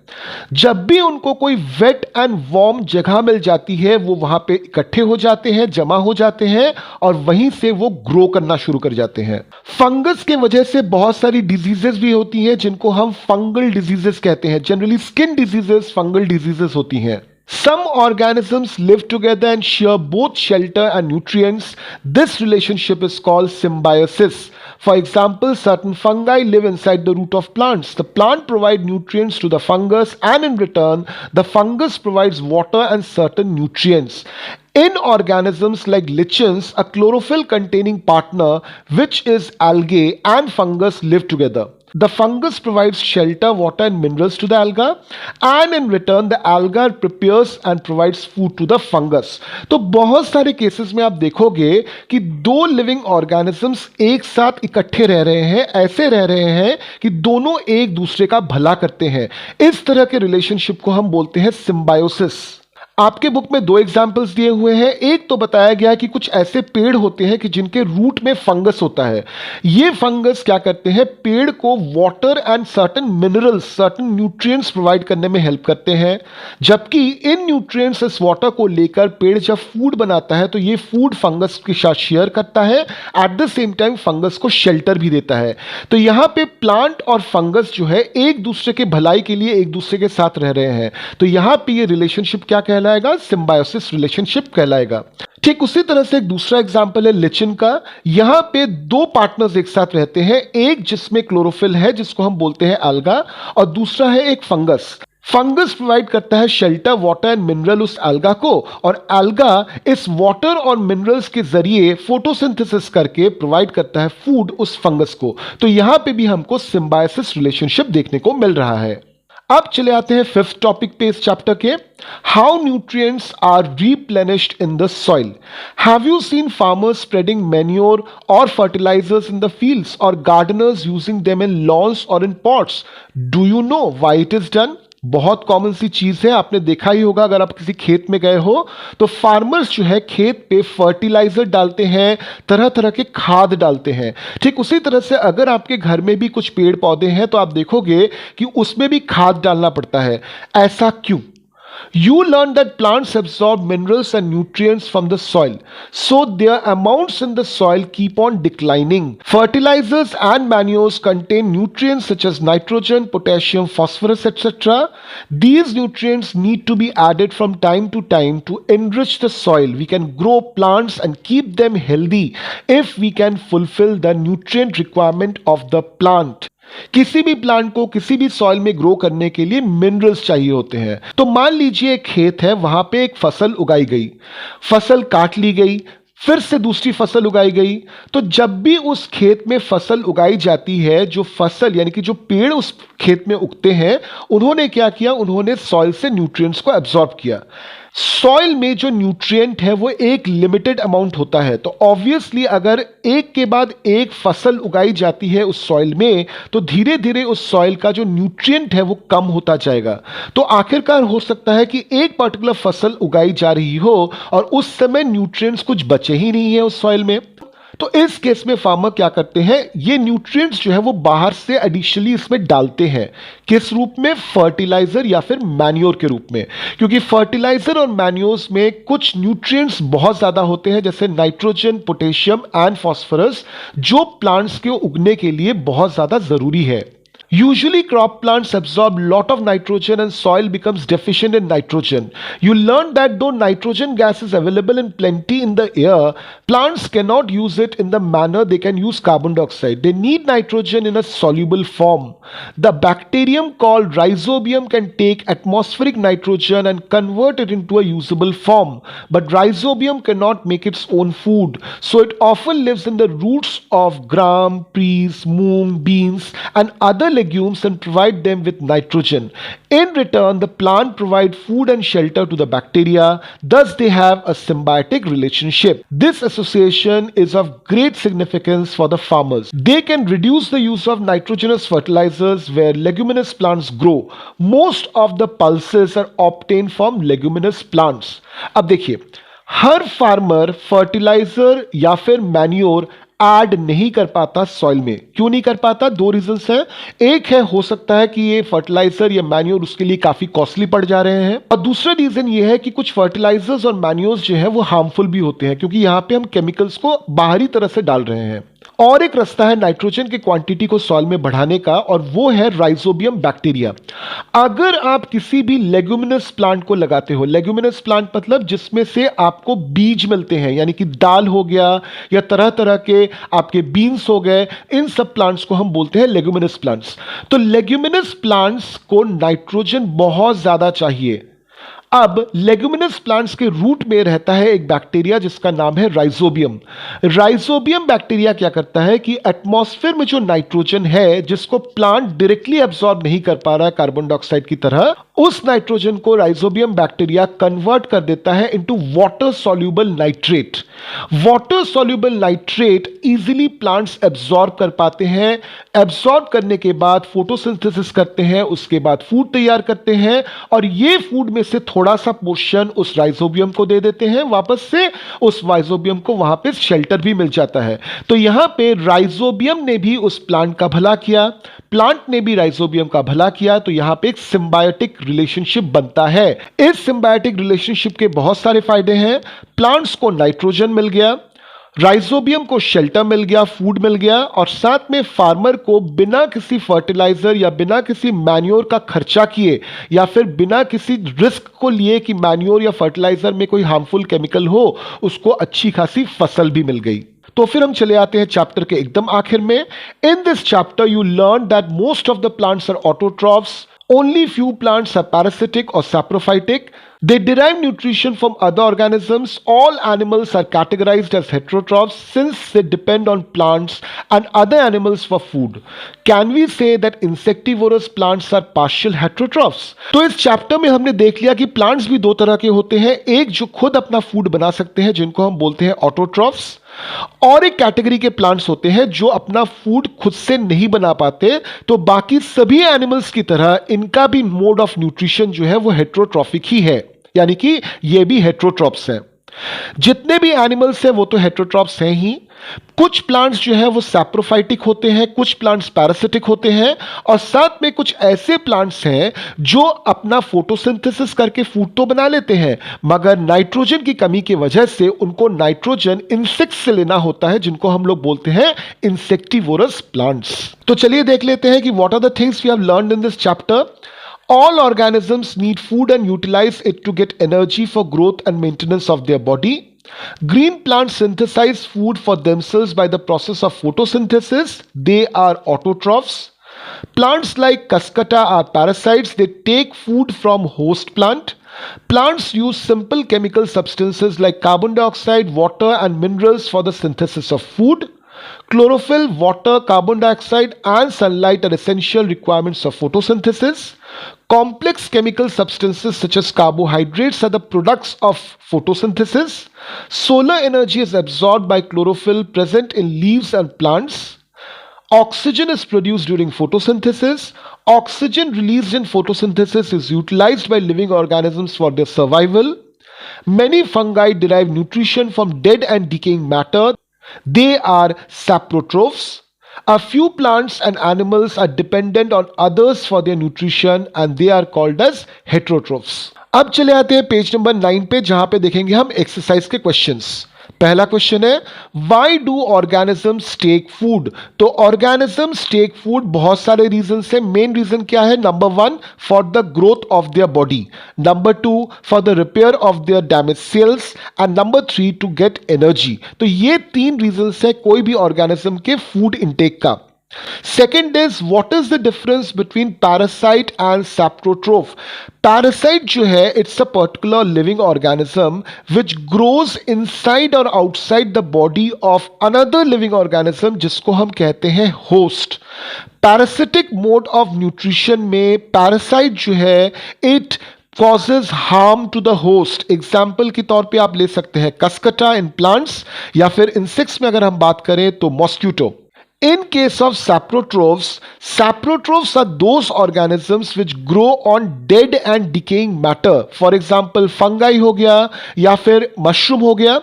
जब भी उनको कोई वेट एंड वार्म जगह मिल जाती है, वो वहां पे इकट्ठे हो जाते हैं, जमा हो जाते हैं और वहीं से वो ग्रो करना शुरू कर जाते हैं। फंगस के वजह से बहुत सारी डिजीजेस भी होती हैं जिनको हम फंगल डिजीजेस कहते हैं। Generally skin diseases fungal diseases होती हैं। Some organisms live together and share both shelter and nutrients. This relationship is called symbiosis. For example, certain fungi live inside the root of plants. The plant provides nutrients to the fungus, and in return, the fungus provides water and certain nutrients. In organisms like lichens, a chlorophyll-containing partner, which is algae and fungus, live together. The fungus provides shelter, water and minerals to the alga, and in return the alga prepares and provides food to the fungus. तो बहुत सारे cases में आप देखोगे कि दो living organisms एक साथ इकट्ठे रह रहे हैं, ऐसे रह रहे हैं कि दोनों एक दूसरे का भला करते हैं। इस तरह के रिलेशनशिप को हम बोलते हैं सिम्बायोसिस। आपके बुक में 2 एग्जाम्पल्स दिए हुए हैं। एक तो बताया गया कि कुछ ऐसे पेड़ होते हैं कि जिनके रूट में फंगस होता है। ये फंगस क्या करते हैं? पेड़ को water and certain minerals, certain nutrients provide करने में हेल्प करते हैं। जबकि इन न्यूट्रिएंट्स, इस वाटर को लेकर पेड़ जब फूड बनाता है तो ये फूड फंगस के साथ शेयर करता है। At the same time fungus को शेल्टर भी देता है। तो यहां पे प्लांट और फंगस जो है एक दूसरे के भलाई के लिए एक दूसरे के साथ रह रहे हैं। तो यहां पे ये रिलेशनशिप क्या कहलाएगा? सिम्बायोसिस रिलेशनशिप कहलाएगा। ठीक उसी तरह से एक दूसरा एग्जांपल है लिचिन का। यहां पे 2 पार्टनर्स एक साथ रहते हैं, एक जिसमें क्लोरोफिल है जिसको हम बोलते हैं alga, और दूसरा है एक फंगस। फंगस प्रोवाइड करता है शेल्टर, वाटर एंड मिनरल उस alga को, और alga इस वाटर और मिनरल्स के जरिए फोटोसिंथेसिस करके प्रोवाइड करता है फूड उस फंगस को। तो यहां पे भी हमको सिम्बायोसिस रिलेशनशिप देखने को मिल रहा है। अब चले आते हैं 5th टॉपिक पे इस चैप्टर के। How nutrients are replenished in the soil. Have you seen farmers spreading manure or fertilizers in the fields, or gardeners using them in lawns or in pots? Do you know why it is done? बहुत common सी चीज है, आपने देखा ही होगा अगर आप किसी खेत में गए हो तो फार्मर्स जो है खेत पे फर्टिलाइजर डालते हैं, तरह तरह के खाद डालते हैं। ठीक उसी तरह से अगर आपके घर में भी कुछ पेड़ पौधे हैं तो आप देखोगे कि उसमें भी खाद डालना पड़ता है। ऐसा क्यों? You learn that plants absorb minerals and nutrients from the soil, so their amounts in the soil keep on declining. Fertilizers and manures contain nutrients such as nitrogen, potassium, phosphorus, etc. These nutrients need to be added from time to enrich the soil. We can grow plants and keep them healthy if we can fulfill the nutrient requirement of the plant. किसी भी plant को किसी भी soil में grow करने के लिए minerals चाहिए होते हैं। तो मान लीजिए एक खेत है, वहां पे एक फसल उगाई गई, फसल काट ली गई, फिर से दूसरी फसल उगाई गई। तो जब भी उस खेत में फसल उगाई जाती है, जो फसल यानी कि जो पेड़ उस खेत में उगते हैं, उन्होंने क्या किया? उन्होंने सॉइल से न्यूट्रिएंट्स को एब्जॉर्ब किया। सॉइल में जो न्यूट्रिएंट है वो एक लिमिटेड अमाउंट होता है, तो ऑब्वियसली अगर एक के बाद एक फसल उगाई जाती है उस सॉइल में, तो धीरे धीरे उस सॉइल का जो न्यूट्रिएंट है वो कम होता जाएगा। तो आखिरकार हो सकता है कि एक पर्टिकुलर फसल उगाई जा रही हो और उस समय न्यूट्रिएंट्स कुछ बचे ही नहीं है उस सॉइल में। तो इस केस में फार्मर क्या करते हैं? ये न्यूट्रिएंट्स जो है वो बाहर से एडिशनली इसमें डालते हैं। किस रूप में? फर्टिलाइजर या फिर मैन्योर के रूप में। क्योंकि फर्टिलाइजर और मैन्योर्स में कुछ न्यूट्रिएंट्स बहुत ज्यादा होते हैं, जैसे नाइट्रोजन, पोटेशियम एंड फास्फोरस, जो प्लांट्स के उगने के लिए बहुत ज्यादा जरूरी है। Usually crop plants absorb lot of nitrogen and soil becomes deficient in nitrogen. You learn that though nitrogen gas is available in plenty in the air, plants cannot use it in the manner they can use carbon dioxide. They need nitrogen in a soluble form. The bacterium called rhizobium can take atmospheric nitrogen and convert it into a usable form. But rhizobium cannot make its own food, so it often lives in the roots of gram, peas, moong, beans and other legumes and provide them with nitrogen. In return, the plant provide food and shelter to the bacteria. Thus, they have a symbiotic relationship. This association is of great significance for the farmers. They can reduce the use of nitrogenous fertilizers where leguminous plants grow. Most of the pulses are obtained from leguminous plants. अब देखिए, हर farmer fertiliser या फिर manure add नहीं कर पाता soil में। क्यों नहीं कर पाता? दो रीजंस हैं। एक है, हो सकता है कि ये फर्टिलाइजर या मैन्योर उसके लिए काफी कॉस्टली पड़ जा रहे हैं, और दूसरा रीजन ये है कि कुछ फर्टिलाइजर्स और मैन्योर्स जो है वो हार्मफुल भी होते हैं, क्योंकि यहां पे हम केमिकल्स को बाहरी तरह से डाल रहे हैं। और एक रास्ता है नाइट्रोजन की क्वांटिटी को सॉइल में बढ़ाने का, और वो है राइजोबियम बैक्टीरिया। अगर आप किसी भी लेग्यूमिनस प्लांट को लगाते हो, लेग्यूमिनस प्लांट मतलब जिसमें से आपको बीज मिलते हैं, यानी कि दाल हो गया या तरह तरह के आपके बीन्स हो गए, इन सब प्लांट्स को हम बोलते हैं लेग्यूमिनस प्लांट्स। तो लेग्यूमिनस प्लांट्स को नाइट्रोजन बहुत ज्यादा चाहिए। अब लेग्यूमिनस प्लांट्स के रूट में रहता है एक बैक्टीरिया जिसका नाम है राइजोबियम। राइजोबियम बैक्टीरिया क्या करता है कि एटमॉस्फेयर में जो नाइट्रोजन है, जिसको प्लांट डायरेक्टली एब्जॉर्ब नहीं कर पा रहा है कार्बन डाइऑक्साइड की तरह, उस नाइट्रोजन को राइजोबियम बैक्टीरिया कन्वर्ट कर देता है into water soluble nitrate. Water soluble nitrate easily plants absorb कर पाते हैं। एब्जॉर्ब करने के बाद फोटोसिंथेसिस करते हैं, उसके बाद फूड तैयार करते हैं, और ये फूड में से थोड़ा सा पोर्शन उस राइजोबियम को दे देते हैं, वापस से उस राइजोबियम को वहां पे शेल्टर भी मिल जाता है। तो यहां पे राइजोबियम ने भी उस प्लांट का भला किया, प्लांट ने भी राइजोबियम का भला किया, तो यहां पे एक सिम्बायोटिक रिलेशनशिप बनता है। इस सिम्बायोटिक रिलेशनशिप के बहुत सारे फायदे हैं। प्लांट्स को नाइट्रोजन मिल गया, राइजोबियम को शेल्टर मिल गया, फूड मिल गया, और साथ में फार्मर को बिना किसी फर्टिलाइजर या बिना किसी मैन्योर का खर्चा किए या फिर बिना किसी रिस्क को लिए कि मैन्योर या फर्टिलाइजर में कोई हार्मफुल केमिकल हो, उसको अच्छी खासी फसल भी मिल गई। तो फिर हम चले आते हैं चैप्टर के एकदम आखिर में। In this chapter you learn that most of the plants are autotrophs, only few plants are parasitic or saprophytic. They derive nutrition from other organisms. All animals are categorized as heterotrophs since they depend on plants and other animals for food. Can we say that insectivorous plants are partial heterotrophs? तो इस chapter में हमने देख लिया कि plants भी दो तरह के होते हैं, एक जो खुद अपना फूड बना सकते हैं जिनको हम बोलते हैं ऑटोट्रॉफ्स, और एक कैटेगरी के प्लांट्स होते हैं जो अपना फूड खुद से नहीं बना पाते, तो बाकी सभी एनिमल्स की तरह इनका भी मोड ऑफ न्यूट्रिशन जो है वो हेट्रोट्रॉफिक ही है, यानी कि ये भी हेट्रोट्रॉप्स हैं। जितने भी एनिमल्स हैं वो तो हेट्रोट्रॉप्स हैं ही। कुछ प्लांट्स जो है वो सैप्रोफाइटिक होते हैं, कुछ प्लांट्स पैरासिटिक होते हैं, और साथ में कुछ ऐसे प्लांट्स हैं जो अपना फोटोसिंथेसिस करके फूड तो बना लेते हैं, मगर नाइट्रोजन की कमी की वजह से उनको नाइट्रोजन इंसेक्ट से लेना होता है, जिनको हम लोग बोलते हैं इंसेक्टिवोरस प्लांट्स। तो चलिए देख लेते हैं कि what are the things we have learned in this chapter. All organisms need food and utilize it to get energy for growth and maintenance of their body. Green plants synthesize food for themselves by the process of photosynthesis. They are autotrophs. Plants like Cuscuta are parasites. They take food from host plant. Plants use simple chemical substances like carbon dioxide, water, and minerals for the synthesis of food. Chlorophyll, water, carbon dioxide, and sunlight are essential requirements of photosynthesis. Complex chemical substances such as carbohydrates are the products of photosynthesis. Solar energy is absorbed by chlorophyll present in leaves and plants. Oxygen is produced during photosynthesis. Oxygen released in photosynthesis is utilized by living organisms for their survival. Many fungi derive nutrition from dead and decaying matter. They are saprotrophs. A few plants and animals are dependent on others for their nutrition and they are called as heterotrophs. अब चले आते हैं page number 9 पे, जहां पे देखेंगे हम exercise के क्वेश्चंस। पहला क्वेश्चन है, why do organisms take food? तो ऑर्गेनिजम्स टेक फूड बहुत सारे रीजन से। मेन रीजन क्या है? Number 1 for the growth of their body, number 2 for the repair of their damage cells, and number 3 to get energy. तो ये 3 reason है कोई भी ऑर्गेनिज्म के फूड इंटेक का। Second is, what is the difference between parasite and saprotroph? Parasite जो है, it's a particular living organism which grows inside or outside the body of another living organism, जिसको हम कहते हैं host. Parasitic mode of nutrition में parasite जो है, it causes harm to the host. Example के तौर पे आप ले सकते हैं Cuscuta in plants, या फिर insects में अगर हम बात करें तो mosquito. In case of saprotrophs, saprotrophs are those organisms which grow on dead and decaying matter. For example, fungi हो गया या फिर mushroom हो गया.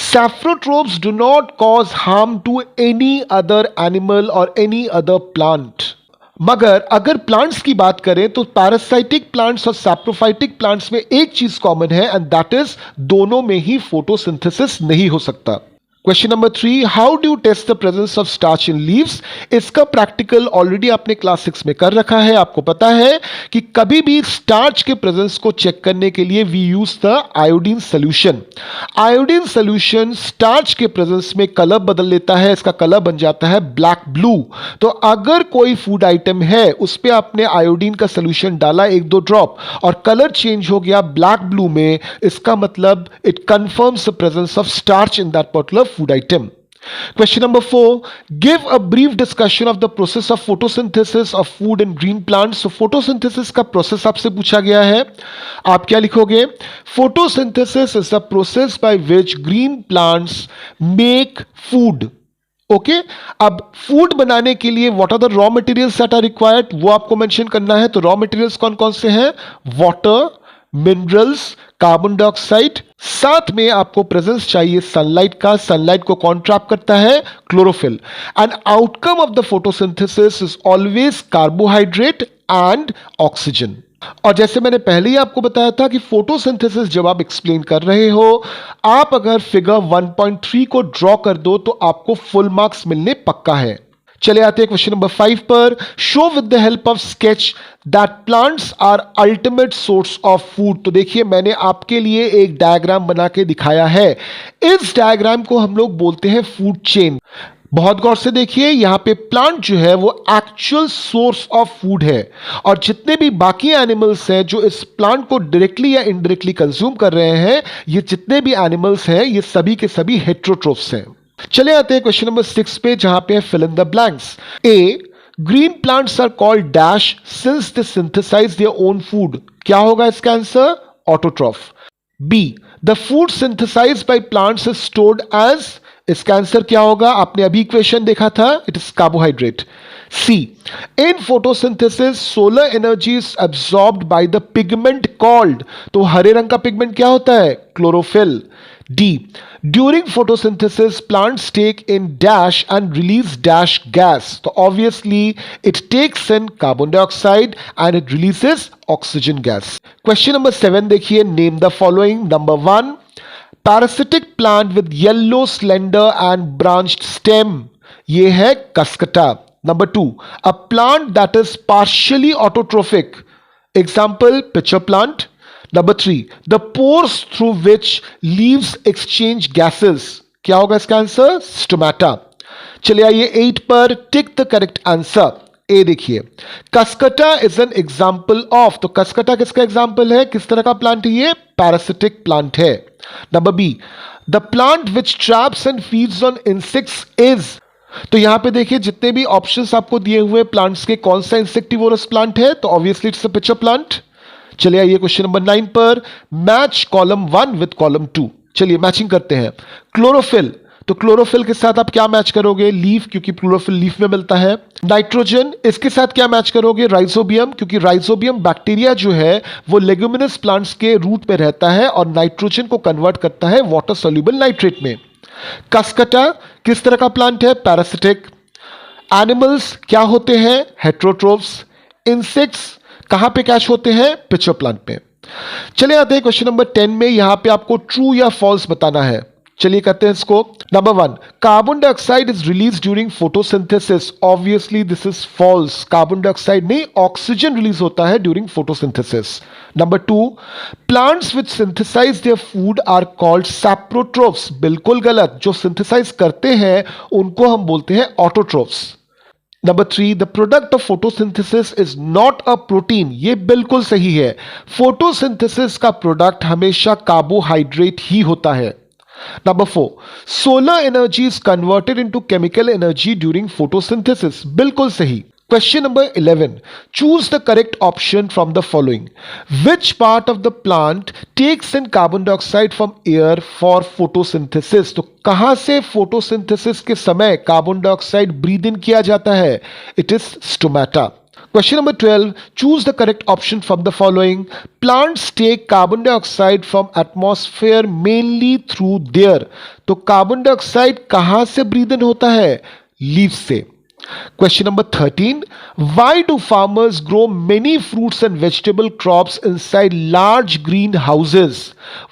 Saprotrophs do not cause harm to any other animal or any other plant. मगर अगर plants की बात करें तो पैरासाइटिक प्लांट्स और सैप्रोफाइटिक प्लांट्स में एक चीज कॉमन है, एंड दैट इज दोनों में ही फोटोसिंथेसिस नहीं हो सकता। Question number 3, how do test the presence of starch in leaves? इसका प्रैक्टिकल ऑलरेडी आपने क्लास 6 में कर रखा है। आपको पता है कि कभी भी स्टार्च के प्रेजेंस को चेक करने के लिए we use the iodine solution. Iodine solution starch के प्रेजेंस में कलर बदल लेता है, इसका कलर बन जाता है ब्लैक ब्लू। तो अगर कोई फूड आइटम है उस पर आपने आयोडीन का सोल्यूशन डाला 1-2 ड्रॉप और कलर चेंज हो गया ब्लैक ब्लू में, इसका मतलब it confirms the presence of starch in that particular food item. Question number 4, give a brief discussion of the process of photosynthesis of food in green plants. So photosynthesis का process आपसे पूछा गया है, आप क्या लिखोगे? Photosynthesis is the process by which green plants make food. Okay, अब food बनाने के लिए what are the raw materials that are required, वो आपको मेंशन करना है। तो रॉ मटेरियल्स कौन कौन से हैं? वाटर, मिनरल्स, कार्बन डाइऑक्साइड, साथ में आपको प्रेजेंस चाहिए सनलाइट का। सनलाइट को कौन ट्रैप करता है? Chlorophyll. And outcome of the photosynthesis is always carbohydrate and oxygen. और जैसे मैंने पहले ही आपको बताया था कि फोटोसिंथेसिस जब आप एक्सप्लेन कर रहे हो, आप अगर फिगर 1.3 को ड्रॉ कर दो तो आपको फुल मार्क्स मिलने पक्का है। चले आते हैं क्वेश्चन नंबर 5 पर। Show with the help of sketch that plants are ultimate source of food. तो देखिए, मैंने आपके लिए एक डायग्राम बना के दिखाया है। इस डायग्राम को हम लोग बोलते हैं फूड चेन। बहुत गौर से देखिए, यहां पे प्लांट जो है वो एक्चुअल सोर्स ऑफ फूड है, और जितने भी बाकी एनिमल्स हैं जो इस प्लांट को डायरेक्टली या इनडायरेक्टली कंज्यूम कर रहे हैं, ये जितने भी एनिमल्स हैं ये सभी के सभी हेट्रोट्रोफ्स हैं। चले आते हैं क्वेश्चन नंबर 6 पे, जहां पे है fill in the blanks. A, green plants are called dash since they synthesise their own food. क्या होगा इसका answer? Autotroph. B, the food synthesised by plants is stored as इसका आंसर क्या होगा? आपने अभी इक्वेशन देखा था, it is carbohydrate. C, in photosynthesis solar energy is absorbed by the pigment called, तो हरे रंग का पिगमेंट क्या होता है? Chlorophyll. D, during photosynthesis plants take in dash and release dash gas, तो obviously it takes in carbon dioxide and it releases oxygen gas. Question number 7 देखिए, name the following. Number 1, parasitic plant with yellow slender and branched stem, ये है Cuscuta. Number 2, a plant that is partially autotrophic, example pitcher plant। Number 3, the pores through which leaves exchange gases, क्या होगा इसका answer? Stomata. चलिए आइए 8 पर, tick the correct answer. ए देखिए, Cuscuta is an example of, तो कसकटा किसका example है? किस तरह का प्लांट है ये? पैरासिटिक प्लांट है। Number B, the plant which traps and feeds on insects is, तो यहां पे देखिए जितने भी ऑप्शंस आपको दिए हुए प्लांट्स के, कौन सा इंसेक्टिवोरस प्लांट है? तो obviously it's a pitcher plant. चलिए आइए क्वेश्चन नंबर 9 पर, मैच कॉलम 1 विद कॉलम 2। चलिए मैचिंग करते हैं। क्लोरोफिल, तो क्लोरोफिल के साथ आप क्या मैच करोगे? लीफ, क्योंकि क्लोरोफिल लीफ में मिलता है। नाइट्रोजन, इसके साथ क्या मैच करोगे? राइजोबियम, क्योंकि राइजोबियम बैक्टीरिया जो है वो लेगुमिनस प्लांट्स के रूट में रहता है और नाइट्रोजन को कन्वर्ट करता है वाटर सोल्यूबल नाइट्रेट में। कसकटा किस तरह का प्लांट है? पैरासिटिक। एनिमल्स क्या होते हैं? हेट्रोट्रोफ्स। इंसेक्ट्स कहां पे कैच होते हैं? पिचर प्लांट में। चलिए आते हैं क्वेश्चन नंबर 10 में, यहां पे आपको ट्रू या फॉल्स बताना है। चलिए करते हैं इसको। Number 1, carbon dioxide is release during photosynthesis, obviously this is false. Carbon dioxide नहीं, ऑक्सीजन रिलीज होता है during photosynthesis. Number 2, plants which synthesise their food are called saprotrophs, बिल्कुल गलत। जो सिंथेसाइज करते हैं उनको हम बोलते हैं autotrophs. Number 3, the product of photosynthesis is not a protein, ये बिल्कुल सही है। फोटोसिंथेसिस का प्रोडक्ट हमेशा कार्बोहाइड्रेट ही होता है। Number 4, solar energy is converted into chemical energy during photosynthesis, बिल्कुल सही। Question number 11, choose the correct option from the following. Which part of the plant takes in carbon dioxide from air for photosynthesis? तो कहां से photosynthesis के समय carbon dioxide breathe in किया जाता है? It is stomata. Question number 12, choose the correct option from the following. Plants take carbon dioxide from atmosphere mainly through their, तो carbon dioxide कहां से ब्रीद इन होता है? लीफ से। Question number 13, why do farmers grow many fruits and vegetable crops inside large greenhouses?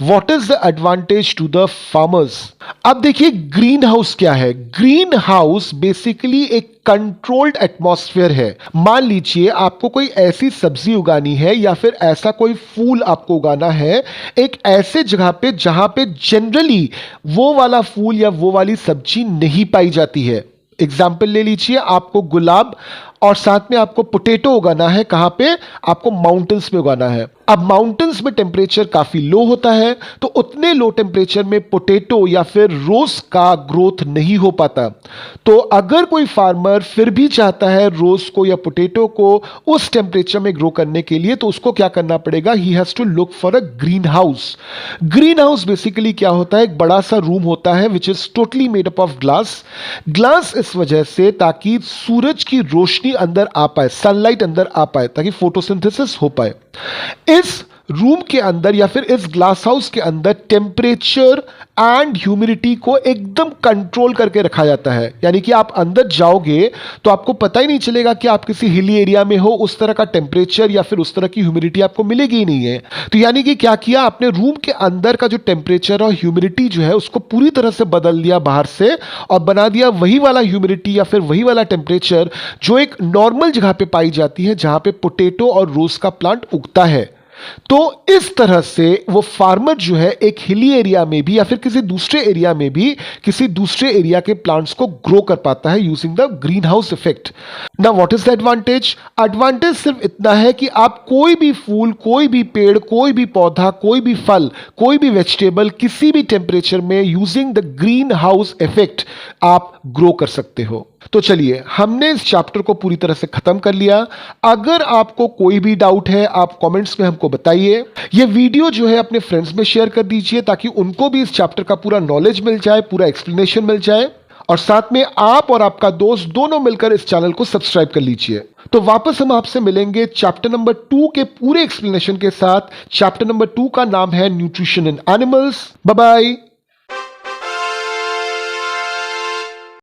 What is the advantage to the farmers? अब देखिए green house क्या है? ग्रीन हाउस बेसिकली एक कंट्रोल्ड एटमॉस्फेयर है। मान लीजिए आपको कोई ऐसी सब्जी उगानी है या फिर ऐसा कोई फूल आपको उगाना है एक ऐसे जगह पे जहां पे जनरली वो वाला फूल या वो वाली सब्जी नहीं पाई जाती है। एग्जाम्पल ले लीजिए, आपको गुलाब और साथ में आपको पोटैटो उगाना है। कहां पे? आपको माउंटेन्स में उगाना है। अब माउंटेन्स में टेम्परेचर काफी लो होता है, तो उतने लो टेम्परेचर में पोटैटो या फिर रोज का ग्रोथ नहीं हो पाता। तो अगर कोई फार्मर फिर भी चाहता है रोज को या पोटैटो को उस टेम्परेचर में ग्रो करने के लिए, तो उसको क्या करना पड़ेगा? He has to look for a greenhouse. Greenhouse basically क्या होता है? एक बड़ा सा रूम होता है which is totally made up of glass. Glass इस वजह से ताकि सूरज की रोशनी अंदर आ पाए, सनलाइट अंदर आ पाए, ताकि फोटोसिंथेसिस हो पाए। इस रूम के अंदर या फिर इस ग्लास हाउस के अंदर टेम्परेचर एंड ह्यूमिडिटी को एकदम कंट्रोल करके रखा जाता है। यानी कि आप अंदर जाओगे तो आपको पता ही नहीं चलेगा कि आप किसी हिली एरिया में हो, उस तरह का टेम्परेचर या फिर उस तरह की ह्यूमिडिटी आपको मिलेगी ही नहीं है। तो यानी कि क्या किया आपने, रूम के अंदर का जो टेम्परेचर और ह्यूमिडिटी जो है उसको पूरी तरह से बदल दिया बाहर से, और बना दिया वही वाला ह्यूमिडिटी या फिर वही वाला टेम्परेचर जो एक नॉर्मल जगह पे पाई जाती है, जहां पे पोटैटो और रोज का प्लांट उगता है। तो इस तरह से वो फार्मर जो है एक हिली एरिया में भी या फिर किसी दूसरे एरिया में भी किसी दूसरे एरिया के प्लांट्स को ग्रो कर पाता है using the green house effect. Now what is the advantage? Advantage सिर्फ इतना है कि आप कोई भी फूल, कोई भी पेड़, कोई भी पौधा, कोई भी फल, कोई भी वेजिटेबल किसी भी टेम्परेचर में using the green house effect आप ग्रो कर सकते हो। तो चलिए, हमने इस चैप्टर को पूरी तरह से खत्म कर लिया। अगर आपको कोई भी डाउट है, आप कमेंट्स में हमको बताइए। ये वीडियो जो है अपने फ्रेंड्स में शेयर कर दीजिए ताकि उनको भी इस चैप्टर का पूरा नॉलेज मिल जाए, पूरा एक्सप्लेनेशन मिल जाए। और साथ में आप और आपका दोस्त दोनों मिलकर इस चैनल को सब्सक्राइब कर लीजिए। तो वापस हम आपसे मिलेंगे चैप्टर नंबर 2 के पूरे एक्सप्लेनेशन के साथ। चैप्टर नंबर 2 का नाम है nutrition in animals. Bye bye.